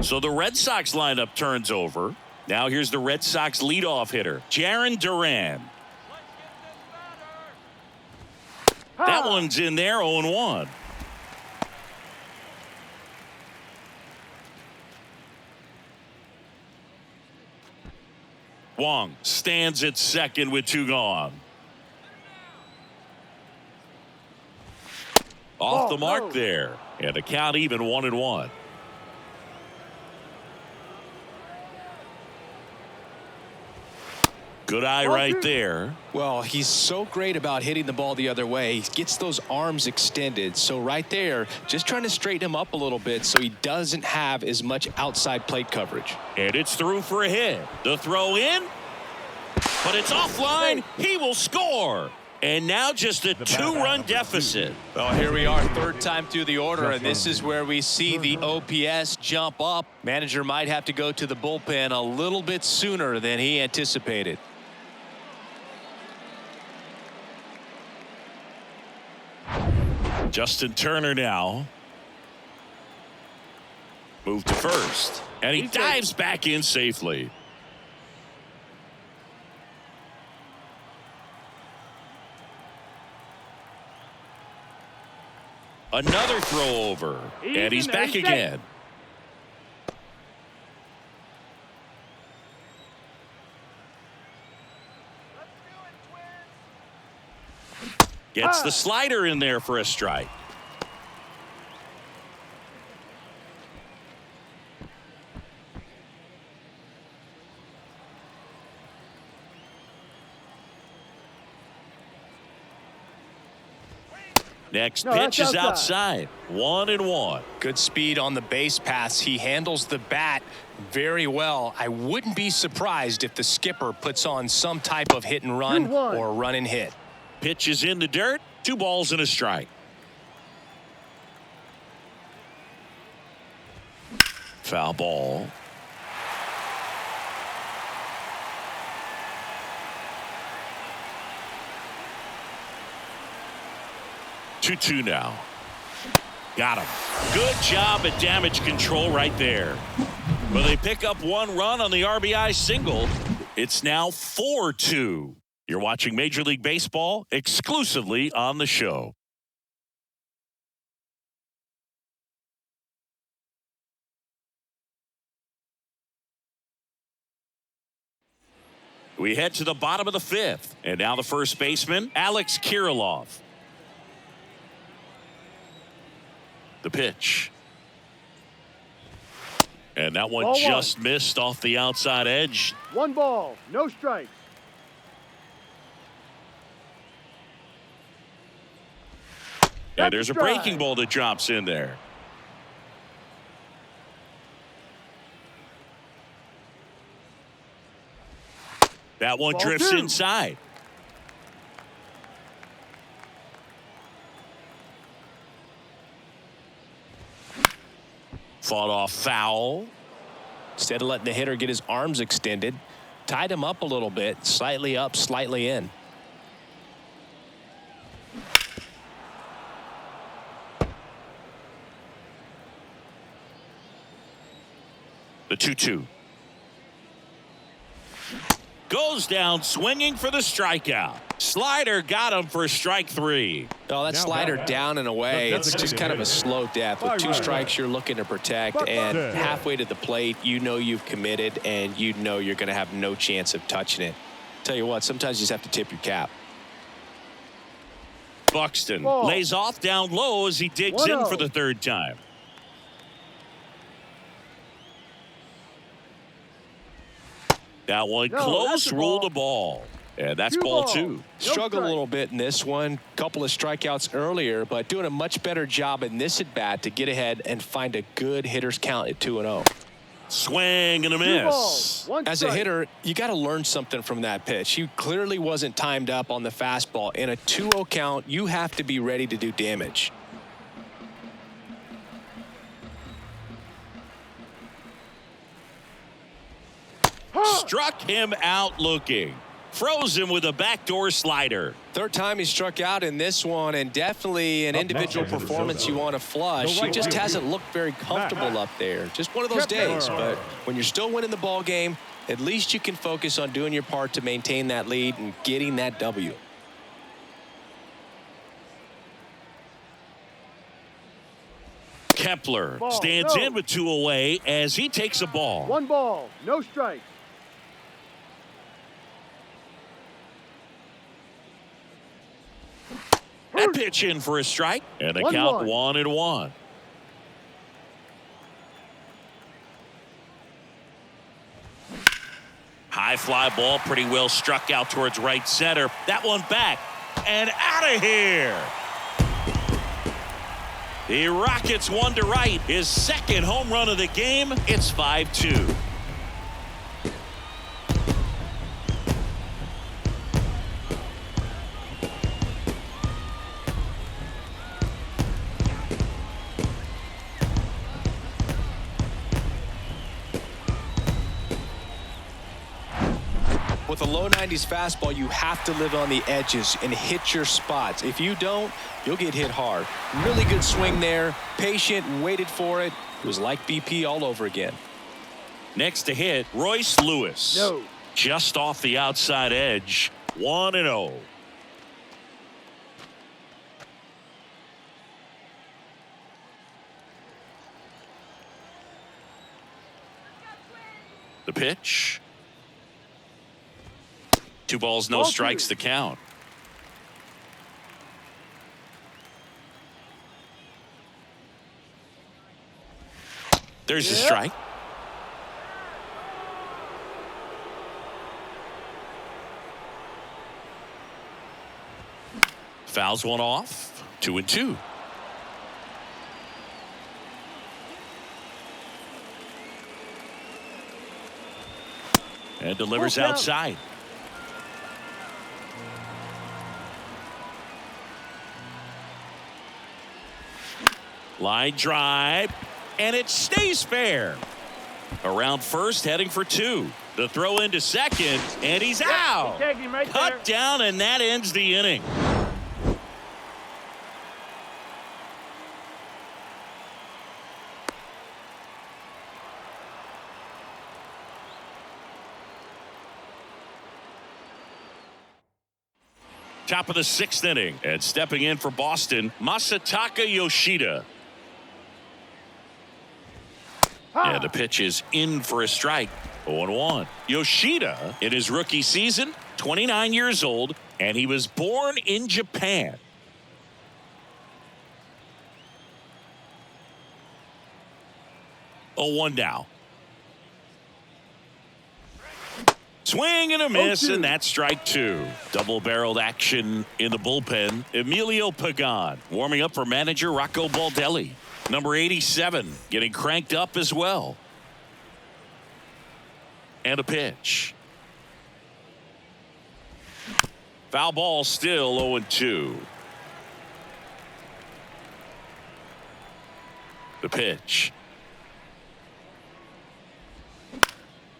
So the Red Sox lineup turns over. Now here's the Red Sox leadoff hitter, Jarren Duran. That one's in there, 0-1. Wong stands at second with 2 gone. Off the mark there. And the count even 1-1. Good eye right there. Well, he's so great about hitting the ball the other way. He gets those arms extended. So right there, just trying to straighten him up a little bit so he doesn't have as much outside plate coverage. And it's through for a hit. The throw in. But it's offline. He will score. And now just a 2-run deficit. Well, here we are, 3rd time through the order, and this is where we see the OPS jump up. Manager might have to go to the bullpen a little bit sooner than he anticipated. Justin Turner now. Move to first. And he dives back in safely. Another throw over. And he's back again. Gets the slider in there for a strike. Next pitch is outside. 1-1. Good speed on the base paths. He handles the bat very well. I wouldn't be surprised if the skipper puts on some type of hit and run or run and hit. Pitch is in the dirt. 2 balls and a strike. Foul ball. Two now. Got him. Good job at damage control right there. Well, they pick up 1 run on the RBI single. It's now 4-2. You're watching Major League Baseball exclusively on the show. We head to the bottom of the 5th. And now the first baseman, Alex Kirilloff. The pitch. And that one just missed off the outside edge. 1 ball, no strikes. And there's a breaking ball that drops in there. That one drifts inside. Fought off foul. Instead of letting the hitter get his arms extended, tied him up a little bit, slightly up, slightly in. The 2-2. Goes down swinging for the strikeout. Slider got him for strike 3. Oh, that slider down and away. It's just kind of a slow death. With 2 strikes, you're looking to protect, and halfway to the plate, you know you've committed, and you know you're going to have no chance of touching it. Tell you what, sometimes you just have to tip your cap. Buxton lays off down low as he digs in for the 3rd time. That one close, ruled a ball. And that's ball 2. Struggled a little bit in this one. Couple of strikeouts earlier, but doing a much better job in this at bat to get ahead and find a good hitter's count at 2-0. Swing and a miss. As a hitter, you got to learn something from that pitch. He clearly wasn't timed up on the fastball. In a 2-0 count, you have to be ready to do damage. Struck him out looking. Froze him with a backdoor slider. 3rd time he struck out in this one, and definitely an individual performance you want to flush. He just hasn't looked very comfortable up there. Just one of those days. But when you're still winning the ball game, at least you can focus on doing your part to maintain that lead and getting that W. Kepler stands in with 2 away as he takes a ball. 1 ball, no strikes. That pitch in for a strike, and the count 1-1. High fly ball, pretty well struck out towards right center. That one back and out of here. He rockets one to right. His 2nd home run of the game. It's 5-2. With a low 90s fastball, you have to live on the edges and hit your spots. If you don't, you'll get hit hard. Really good swing there. Patient, waited for it. It was like BP all over again. Next to hit, Royce Lewis. No. Just off the outside edge. 1-0. The pitch. 2 balls, no Ball strikes, 2. the count. There's the Yep. strike. Fouls one off. 2-2. And delivers Full count. outside. Line drive, and it stays fair. Around first, heading for 2. The throw into second, and he's out. He tagged him right Cut there. down, and that ends the inning. Top of the 6th inning, and stepping in for Boston, Masataka Yoshida. And the pitch is in for a strike. 0-1. Yoshida, in his rookie season, 29 years old, and he was born in Japan. Oh, 1 now. Swing and a miss, 0-2. and that's strike 2. Double-barreled action in the bullpen. Emilio Pagan warming up for manager Rocco Baldelli. Number 87 getting cranked up as well. And a pitch. Foul ball, still 0-2. The pitch.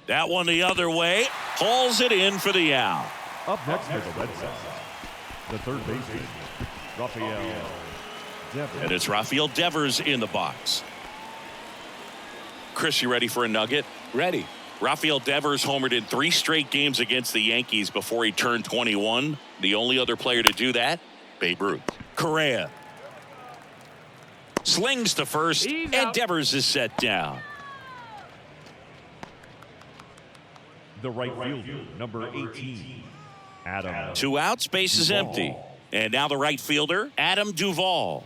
That one the other way. Hauls it in for the out. Up next for the Red Sox, the third baseman, Rafael Devers. And it's Rafael Devers in the box. Chris, you ready for a nugget? Ready. Rafael Devers homered in 3 straight games against the Yankees before he turned 21. The only other player to do that, Babe Ruth. Correa slings to first, He's and out. Devers is set down. The right fielder, number 18, Adam. 2 outs, base is Duvall. empty. And now the right fielder, Adam Duvall.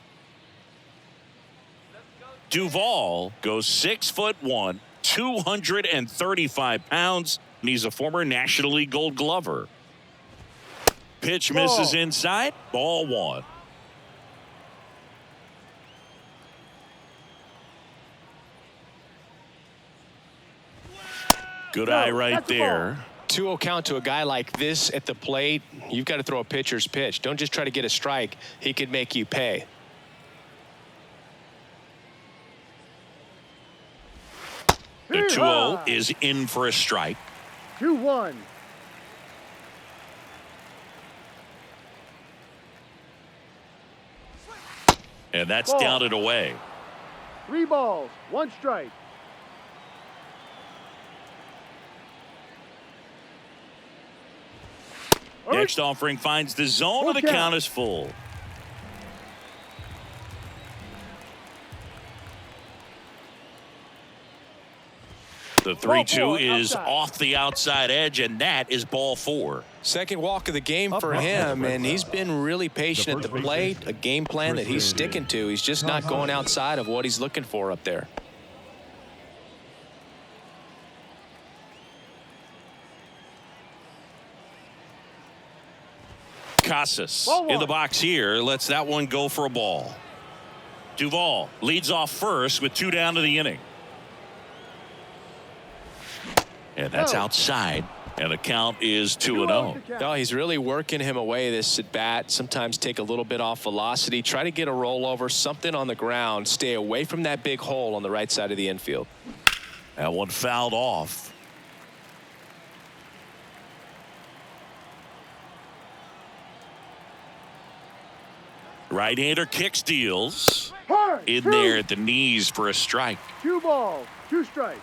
Duvall goes 6'1", 235 pounds, and he's a former National League Gold Glover. Pitch Ball. misses inside, ball 1. Good No, eye right that's a there. 2-0 count to a guy like this at the plate. You've got to throw a pitcher's pitch. Don't just try to get a strike. He could make you pay. The 2-0 is in for a strike. 2-1. And that's Ball. down and away. 3 balls, 1 strike. Next offering finds the zone, and the Full count. count is full. The 3-2 is outside. off the outside edge, and that is ball 4. Second walk of the game for Up him, next, and he's been really patient at the first plate. baseman, A game plan that he's sticking to. He's just not going outside of what he's looking for up there. Casas Ball in the 1. box here lets that one go for a ball. Duvall leads off first with 2 down to the inning. And that's No. outside. And the count is 2-0. 2-0. No, he's really working him away this at bat. Sometimes take a little bit off velocity. Try to get a rollover, something on the ground. Stay away from that big hole on the right side of the infield. That one fouled off. Right-hander kicks, deals. Hard. In 2. there at the knees for a strike. 2 balls, 2 strikes.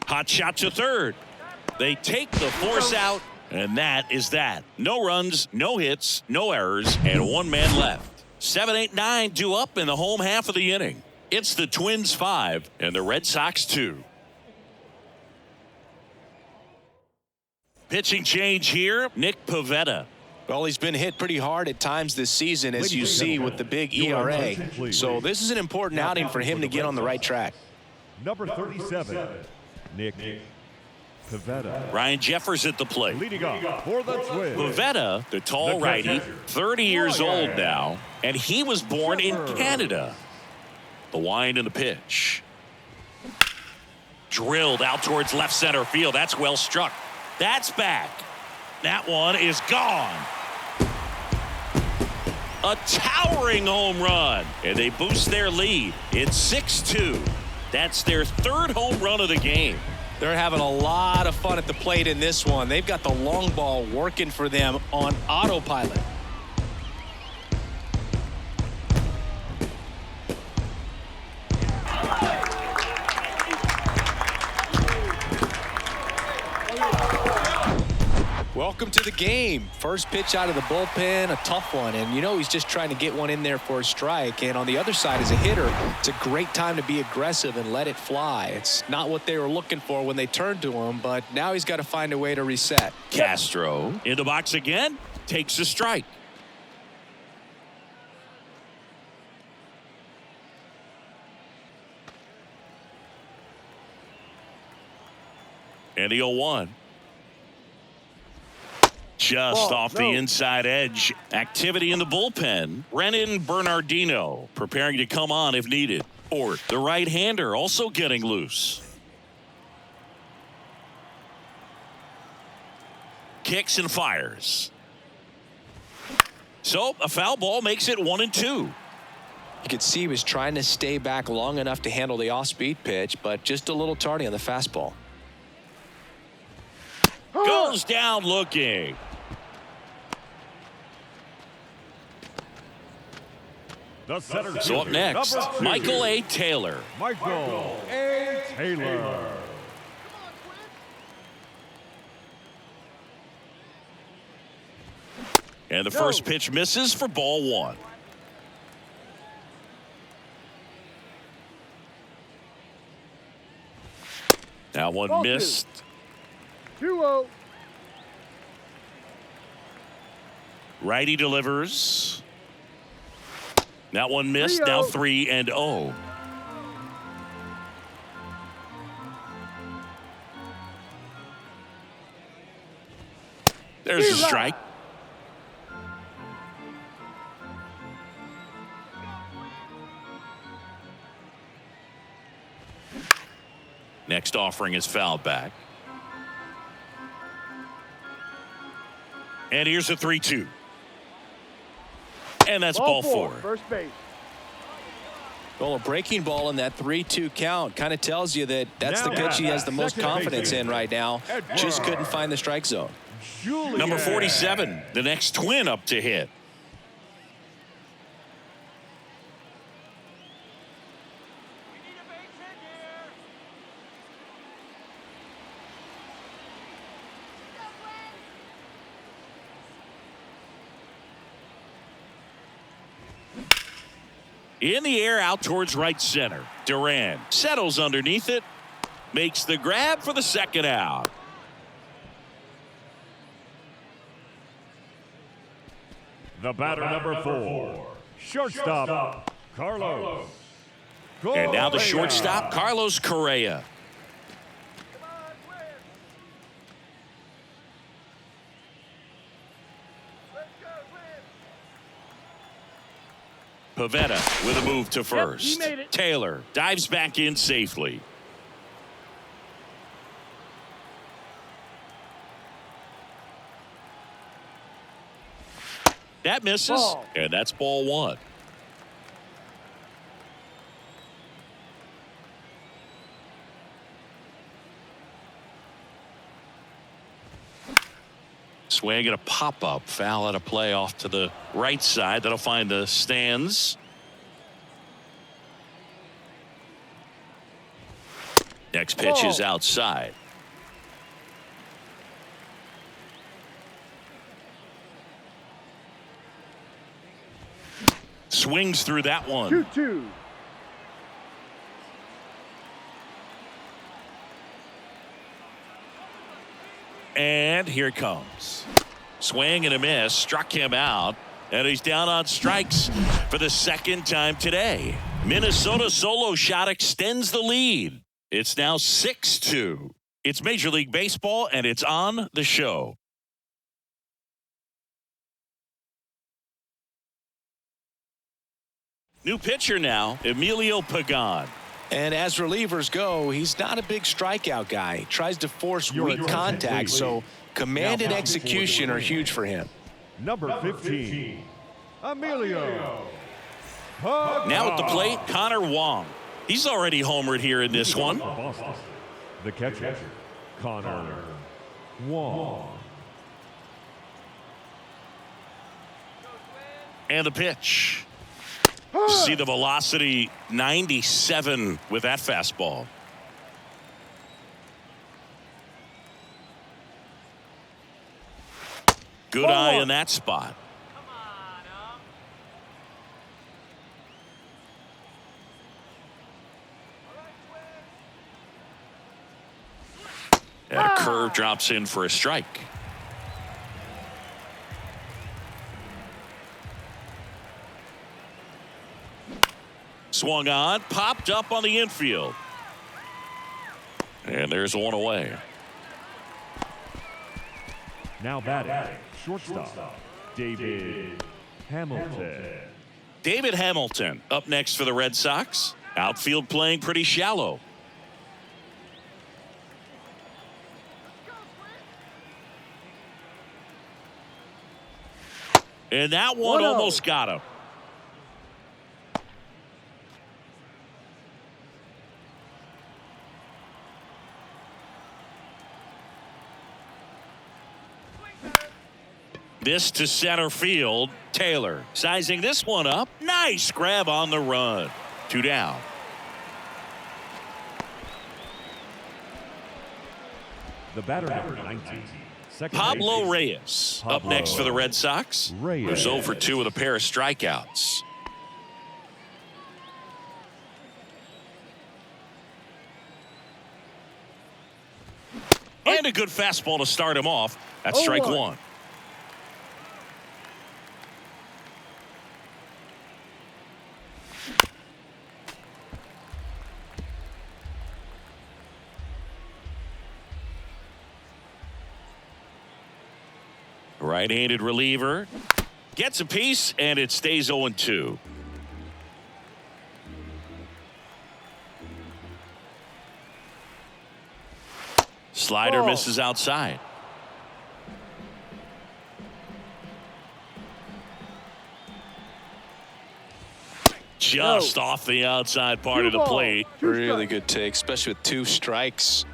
Hot shot to third. They take the force out, and that is that. No runs, no hits, no errors, and 1 man left. 7, 8, 9 due up in the home half of the inning. It's the Twins 5 and the Red Sox 2. Pitching change here, Nick Pivetta. Well, he's been hit pretty hard at times this season, as you see with the big ERA. So this is an important outing for him to get on the right track. Number 37, Nick Pivetta. Ryan Jeffers at the plate. Leading off for the Twins. Pivetta, the tall righty, 30 years old now, and he was born in Canada. The wind and the pitch. Drilled out towards left center field. That's well struck. That's back. That one is gone. A towering home run, and they boost their lead. It's 6-2. That's their third home run of the game. They're having a lot of fun at the plate in this one. They've got the long ball working for them on autopilot. Welcome to the game. First pitch out of the bullpen, a tough one. And you know he's just trying to get one in there for a strike. And on the other side, as a hitter, it's a great time to be aggressive and let it fly. It's not what they were looking for when they turned to him, but now he's got to find a way to reset. Castro in the box again, takes a strike. And the 0-1. Just off the inside edge. Activity in the bullpen. Renan Bernardino preparing to come on if needed. Or the right-hander also getting loose. Kicks and fires. So a foul ball makes it 1-2. You could see he was trying to stay back long enough to handle the off-speed pitch, but just a little tardy on the fastball. Goes down looking. So up next, Michael A. Taylor. Michael A. Taylor. And the first pitch misses for ball 1. That one missed. 2-0. Righty delivers. That one missed. Now 3-0. There's a strike. Next offering is fouled back. And here's a 3-2. And that's ball 4. First base. Well, a breaking ball in that 3-2 count kind of tells you that that's the pitch he has the most confidence in right now. Just couldn't find the strike zone. Number 47, the next Twin up to hit. In the air out towards right center. Duran settles underneath it. Makes the grab for the second out. The batter, number 4, shortstop, Carlos. And now the shortstop, Carlos Correa. Pivetta with a move to first. He made it. Taylor dives back in safely. That misses, Ball. and that's ball 1. Swing and a pop-up. Foul at a play off to the right side. That'll find the stands. Next pitch is outside. Swings through that one. 2-2. And here it comes. Swing and a miss. Struck him out. And he's down on strikes for the second time today. Minnesota's solo shot extends the lead. It's now 6-2. It's Major League Baseball, and it's on the show. New pitcher now, Emilio Pagan. And as relievers go, he's not a big strikeout guy. He tries to force weak contact, so command and execution are huge for him. Number 15, Emilio. Now at the plate, Connor Wong. He's already homered here in this one. The catcher, Connor Wong. And the pitch. See the velocity, 97 with that fastball. Good eye in that spot. And a curve drops in for a strike. Swung on, popped up on the infield. And there's one away. Now batting, shortstop, David Hamilton. David Hamilton up next for the Red Sox. Outfield playing pretty shallow. And that one almost got him. This to center field. Taylor sizing this one up. Nice grab on the run. 2 down. The batter number 19. Pablo Reyes up next for the Red Sox. Who's 0 for 2 with a pair of strikeouts. And a good fastball to start him off. That's strike one. Right-handed reliever gets a piece, and it stays 0-2. Slider misses outside. Just off the outside part of the plate. Really good take, especially with 2 strikes.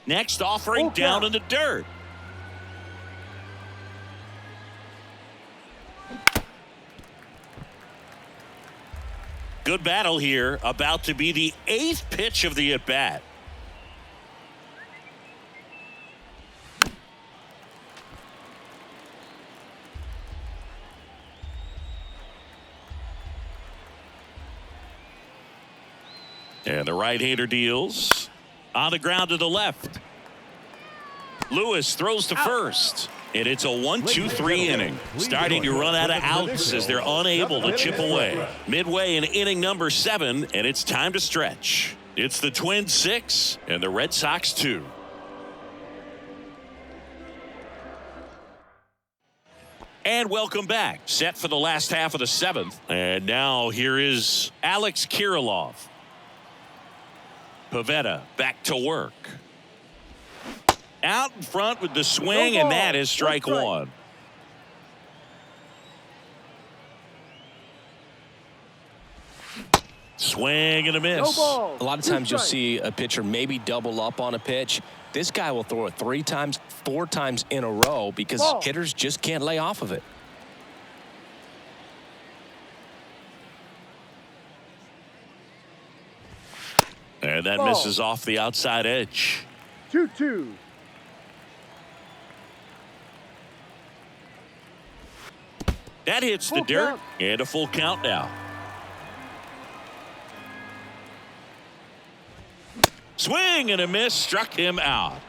Next offering down in the dirt. Good battle here. About to be the 8th pitch of the at-bat. And the right-hander deals. On the ground to the left. Lewis throws to first. And it's a 1-2-3 inning. Starting to run out of outs as they're unable to chip away. Midway in inning number 7, and it's time to stretch. It's the Twins 6 and the Red Sox 2. And welcome back. Set for the last half of the 7th. And now here is Alex Kirilloff. Pivetta back to work. Out in front with the swing, and that is strike one. Swing and a miss. A lot of times you'll see a pitcher maybe double up on a pitch. This guy will throw it 3 times, 4 times in a row because hitters just can't lay off of it. And that misses off the outside edge. 2-2. That hits the dirt, and a full count now. Swing and a miss, struck him out.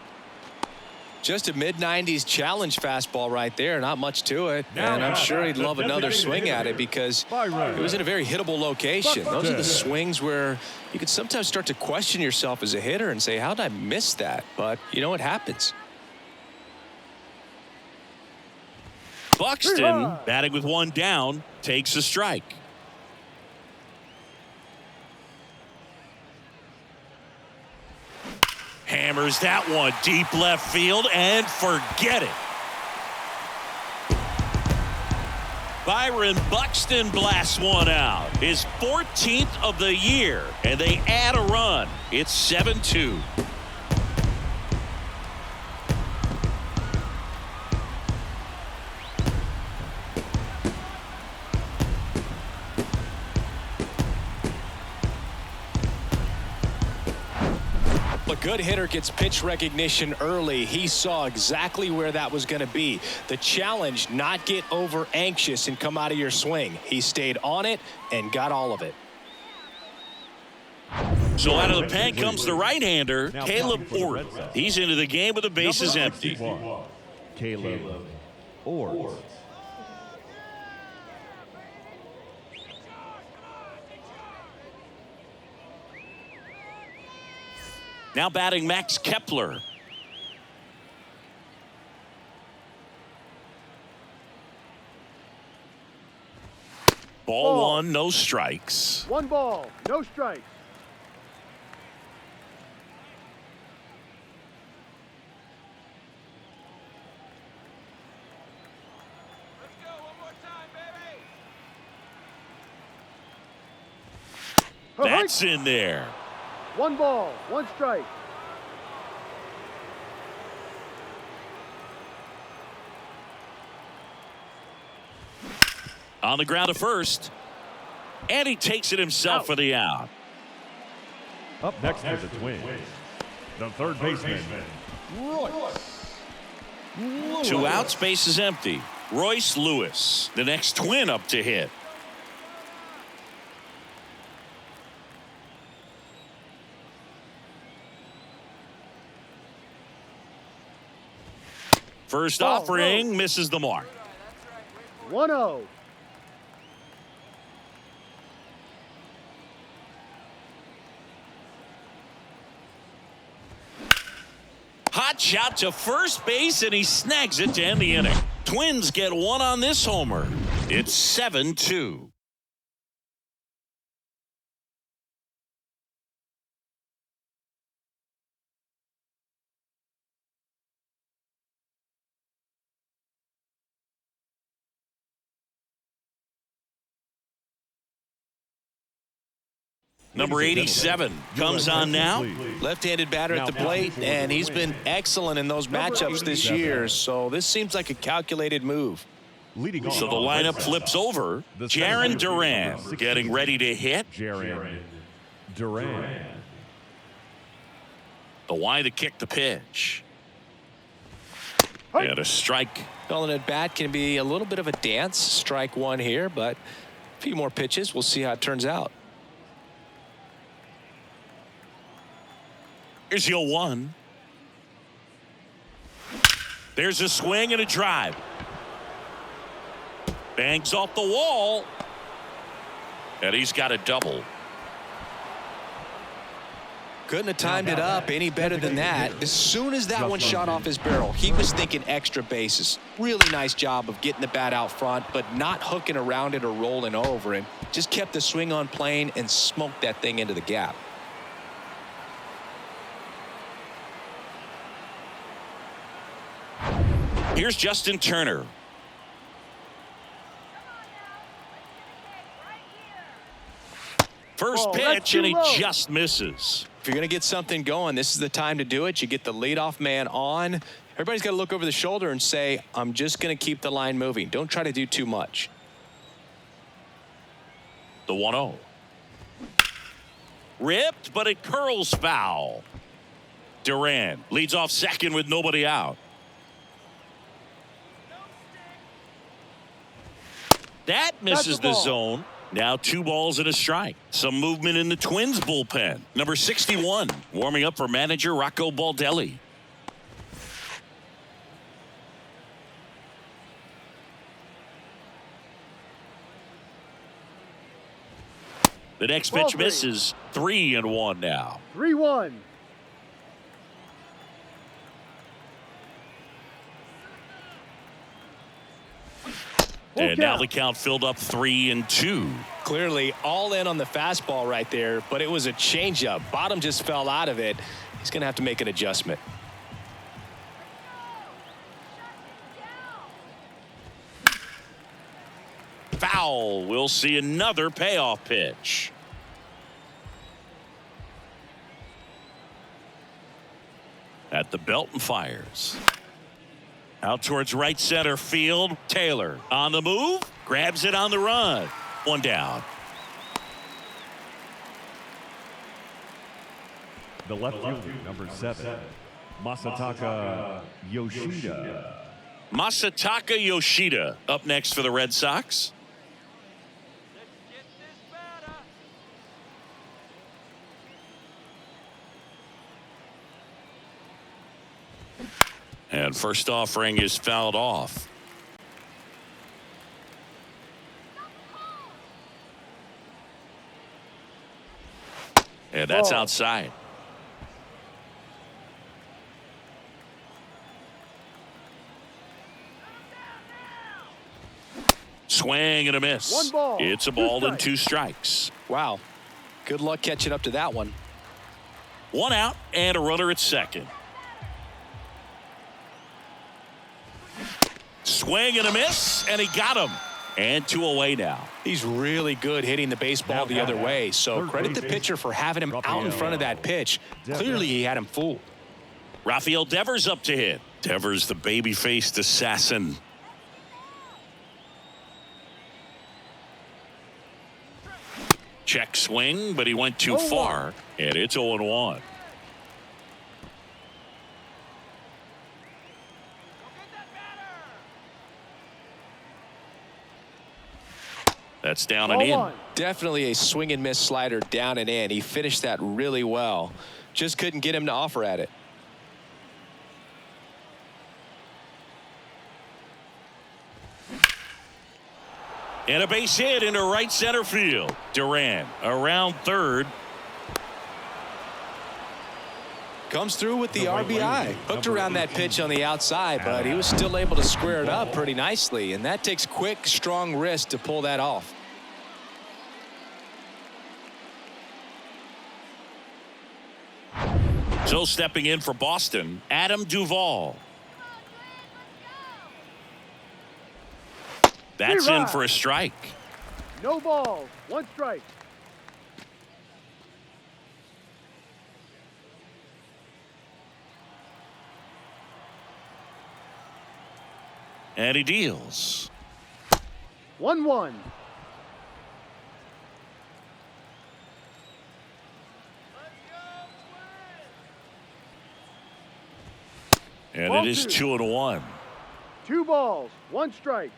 Just a mid-90s challenge fastball right there. Not much to it. And I'm sure he'd love another swing at it because it was in a very hittable location. Those are the swings where you can sometimes start to question yourself as a hitter and say, how did I miss that? But, you know, it happens. Buxton, batting with one down, takes a strike. Hammers that one deep left field and forget it. Byron Buxton blasts one out. His 14th of the year, and they add a run. It's 7-2. A good hitter gets pitch recognition early. He saw exactly where that was going to be. The challenge, not get over anxious and come out of your swing. He stayed on it and got all of it. So out of the pen comes the right-hander, Caleb Ort. He's into the game with the bases empty. Caleb Ort. Now batting Max Kepler. Ball one, no strikes. 1 ball, no strikes. Let's go one more time, baby. That's in there. 1 ball, 1 strike. On the ground to first. And he takes it himself for the out. Up next is the Twins. The third baseman, Royce. 2 outs, base is empty. Royce Lewis, the next Twin up to hit. First offering misses the mark. 1-0. Hot shot to first base, and he snags it to end the inning. Twins get one on this homer. It's 7-2. Number 87 comes on now. Left-handed batter at the plate, and he's been excellent in those matchups this year. So this seems like a calculated move. So the lineup flips over. Jarren Duran getting ready to hit. Jarren Duran. The wide to kick the pitch. And a strike. Calling at bat can be a little bit of a dance. Strike one here, but a few more pitches. We'll see how it turns out. Here's the 0-1. There's a swing and a drive. Bangs off the wall. And he's got a double. Couldn't have timed it up any better than that. As soon as that one shot off his barrel, he was thinking extra bases. Really nice job of getting the bat out front, but not hooking around it or rolling over it. Just kept the swing on plane and smoked that thing into the gap. Here's Justin Turner. First pitch, and he just misses. If you're going to get something going, this is the time to do it. You get the leadoff man on. Everybody's got to look over the shoulder and say, I'm just going to keep the line moving. Don't try to do too much. The 1-0. Ripped, but it curls foul. Duran leads off second with nobody out. That misses the zone. Now 2 balls and a strike. Some movement in the Twins bullpen. Number 61 warming up for manager Rocco Baldelli. The next pitch misses. 3-1 now. 3-1. And now the count filled up 3-2. Clearly all in on the fastball right there, but it was a changeup. Bottom just fell out of it. He's going to have to make an adjustment. Foul. We'll see another payoff pitch. At the belt and fires. Out towards right center field. Taylor on the move. Grabs it on the run. 1 down. The left fielder, number 7, Masataka Yoshida. Masataka Yoshida up next for the Red Sox. Let's get this better. And first offering is fouled off. And that's outside. Swing and a miss. 1 ball. It's a ball and 2 strikes. Wow. Good luck catching up to that one. 1 out and a runner at second. Swing and a miss, and he got him. And 2 away now. He's really good hitting the baseball the other way, so credit the pitcher for having him out in front of that pitch. Clearly he had him fooled. Rafael Devers up to hit. Devers, the baby-faced assassin. Check swing, but he went too far, and it's 0-1. That's down and in. Definitely a swing and miss slider down and in. He finished that really well. Just couldn't get him to offer at it. And a base hit into right center field. Duran around third. Comes through with the RBI. Hooked around that pitch on the outside, but he was still able to square it up pretty nicely. And that takes quick, strong wrist to pull that off. So stepping in for Boston, Adam Duvall. That's in for a strike. No balls. 1 strike. And he deals. 1-1. And it is 2-1. 2 balls. 1 strike.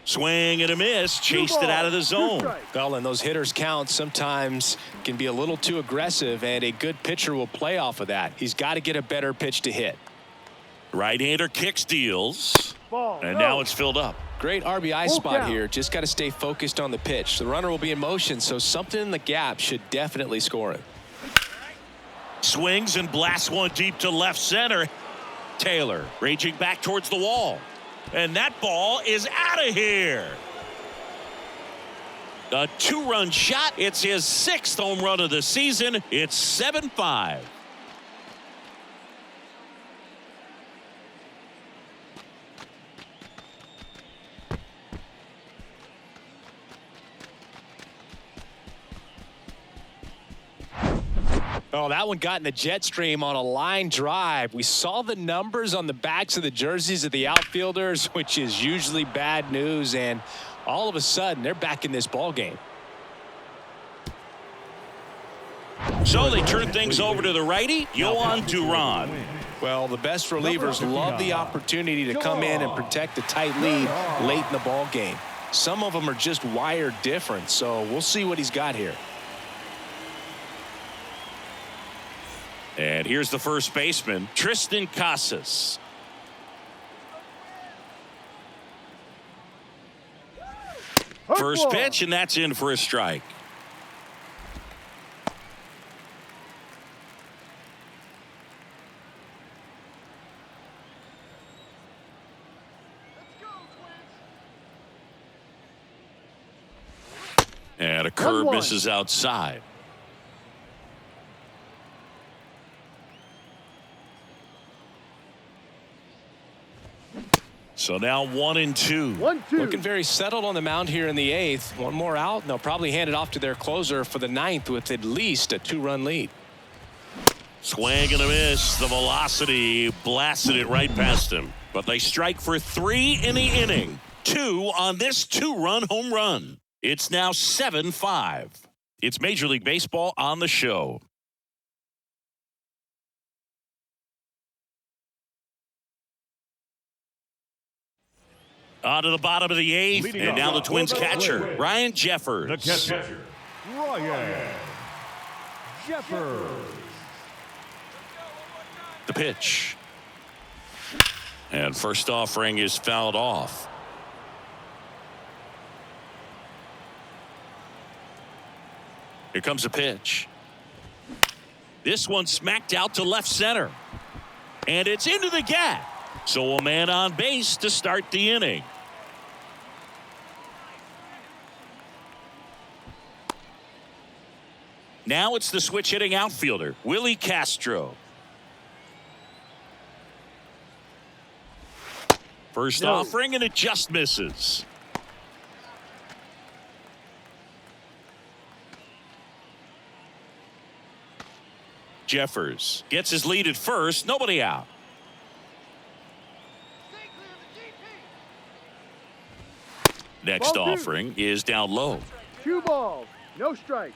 Swing and a miss. Chased it out of the zone. Well, and those hitters count sometimes can be a little too aggressive, and a good pitcher will play off of that. He's got to get a better pitch to hit. Right-hander kicks, deals. And now it's filled up. Great RBI spot here. Just got to stay focused on the pitch. The runner will be in motion, so something in the gap should definitely score it. Swings and blasts one deep to left center. Taylor raging back towards the wall. And that ball is out of here. A 2-run shot. It's his 6th home run of the season. It's 7-5. Oh, that one got in the jet stream on a line drive. We saw the numbers on the backs of the jerseys of the outfielders, which is usually bad news, and all of a sudden they're back in this ball game. So they turn things over to the righty, Yohan Duran. Well, the best relievers love the opportunity to come in and protect a tight lead late in the ball game. Some of them are just wired different, so we'll see what he's got here. And here's the first baseman, Tristan Casas. First pitch, and that's in for a strike. And a curve misses outside. So now 1-2. 1-2. Looking very settled on the mound here in the 8th. One more out, and they'll probably hand it off to their closer for the 9th with at least a 2-run lead. Swing and a miss. The velocity blasted it right past him. But they strike for 3 in the inning. 2 on this 2-run home run. It's now 7-5. It's Major League Baseball on the show. On to the bottom of the 8th, Leading and now off the Twins catcher, Ryan Jeffers. The catcher, Ryan Jeffers. The pitch. And first offering is fouled off. Here comes a pitch. This one smacked out to left center. And it's into the gap. So a man on base to start the inning. Now it's the switch hitting outfielder, Willie Castro. First offering, and it just misses. Jeffers gets his lead at first, nobody out. Next offering is down low. 2 balls, no strikes.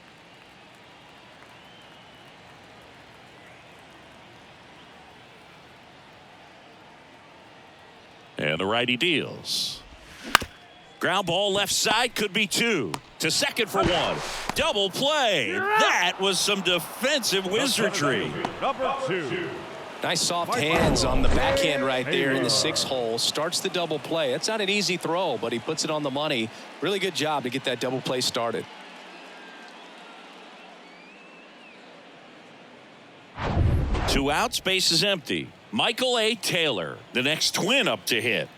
And the righty deals. Ground ball left side, could be 2. To second for 1. Double play. That was some defensive wizardry. Number 2. Nice soft hands on the backhand right there in the 6th hole. Starts the double play. It's not an easy throw, but he puts it on the money. Really good job to get that double play started. Two outs, base is empty. Michael A. Taylor, the next Twin up to hit.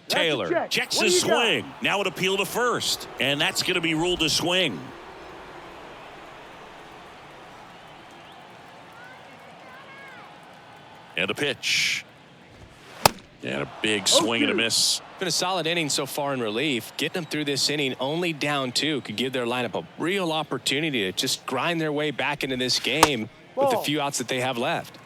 Taylor checks his swing. Now an appeal to first, and that's going to be ruled a swing. And a pitch. And a big swing and a miss. Been a solid inning so far in relief. Getting them through this inning only down 2 could give their lineup a real opportunity to just grind their way back into this game with the few outs that they have left.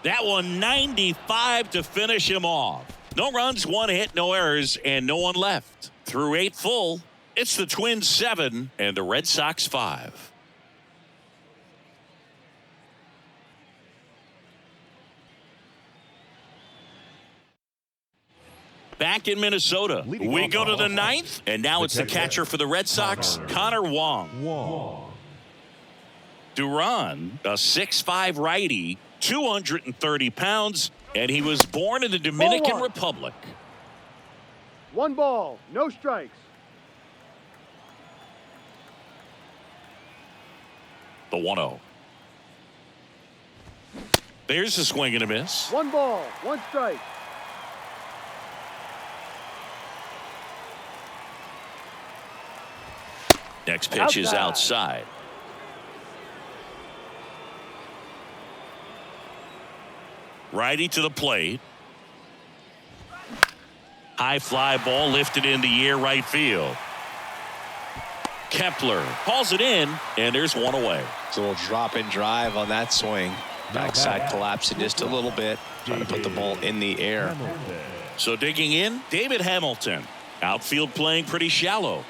That one 95 to finish him off. No runs, 1 hit, no errors, and no one left. Through 8 full, it's the Twins 7 and the Red Sox 5. Back in Minnesota, we go to the 9th, and now it's the catcher for the Red Sox, Connor Wong. Duran, a 6'5" righty, 230 pounds, and he was born in the Dominican Republic. 1 ball, no strikes. The 1-0. There's a swing and a miss. 1 ball, 1 strike. Next pitch is outside. Righty to the plate. High fly ball lifted in the air right field. Kepler hauls it in, and there's one away. It's a little drop and drive on that swing. Backside collapsing just a little bit. Trying to put the ball in the air. So digging in, David Hamilton. Outfield playing pretty shallow.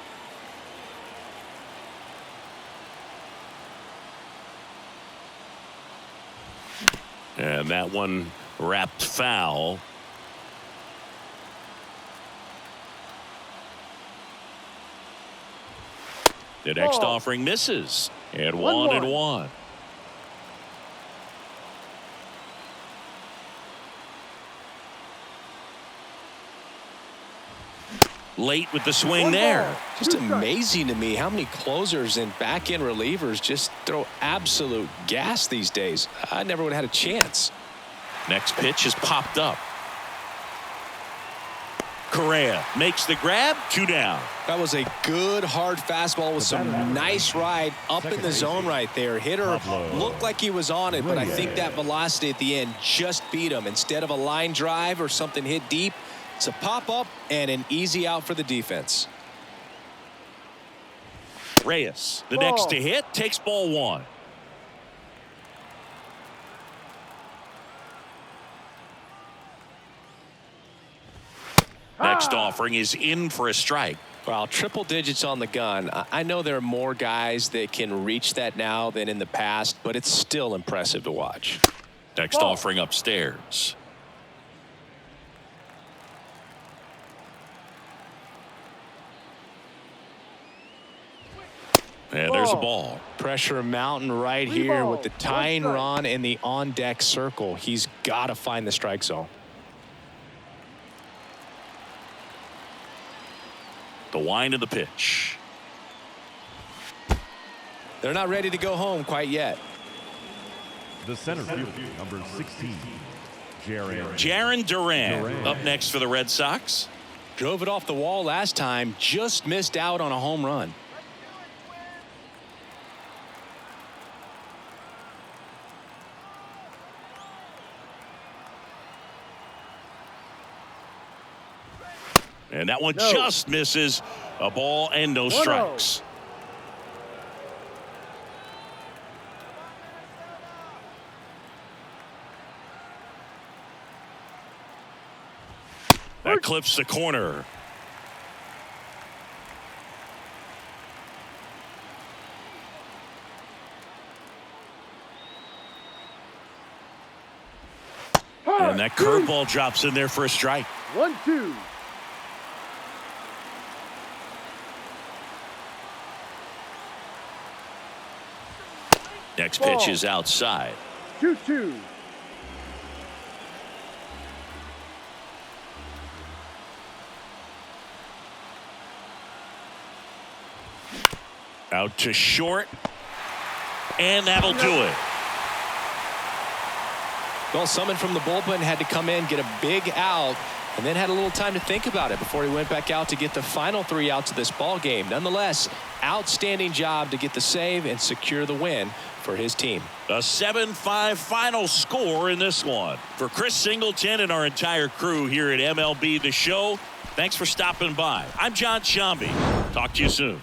And that one wrapped foul. The next offering misses. And 1-1. Late with the swing there. Just amazing to me how many closers and back-end relievers just throw absolute gas these days. I never would have had a chance. Next pitch is popped up. Correa makes the grab. 2 down. That was a good hard fastball with some nice ride up in the zone right there. Hitter looked like he was on it, but I think that velocity at the end just beat him. Instead of a line drive or something hit deep, it's a pop-up and an easy out for the defense. Reyes, the next to hit, takes ball 1. Next offering is in for a strike. Well, triple digits on the gun. I know there are more guys that can reach that now than in the past, but it's still impressive to watch. Next offering upstairs. And there's a ball. Pressure mountain right here with the tying run in the on-deck circle. He's got to find the strike zone. The wind of the pitch. They're not ready to go home quite yet. The center fielder, number 16, Jarren Duran up next for the Red Sox. Drove it off the wall last time, just missed out on a home run. And that one just misses. A ball and no strikes. That clips the corner. And that curveball drops in there for a strike. 1-2. Next pitch is outside. 2-2. Out to short. And that'll do it. Well, someone from the bullpen had to come in, get a big out, and then had a little time to think about it before he went back out to get the final 3 outs of this ball game. Nonetheless, outstanding job to get the save and secure the win for his team. A 7-5 final score in this one. For Chris Singleton and our entire crew here at MLB The Show, thanks for stopping by. I'm John Shambi. Talk to you soon.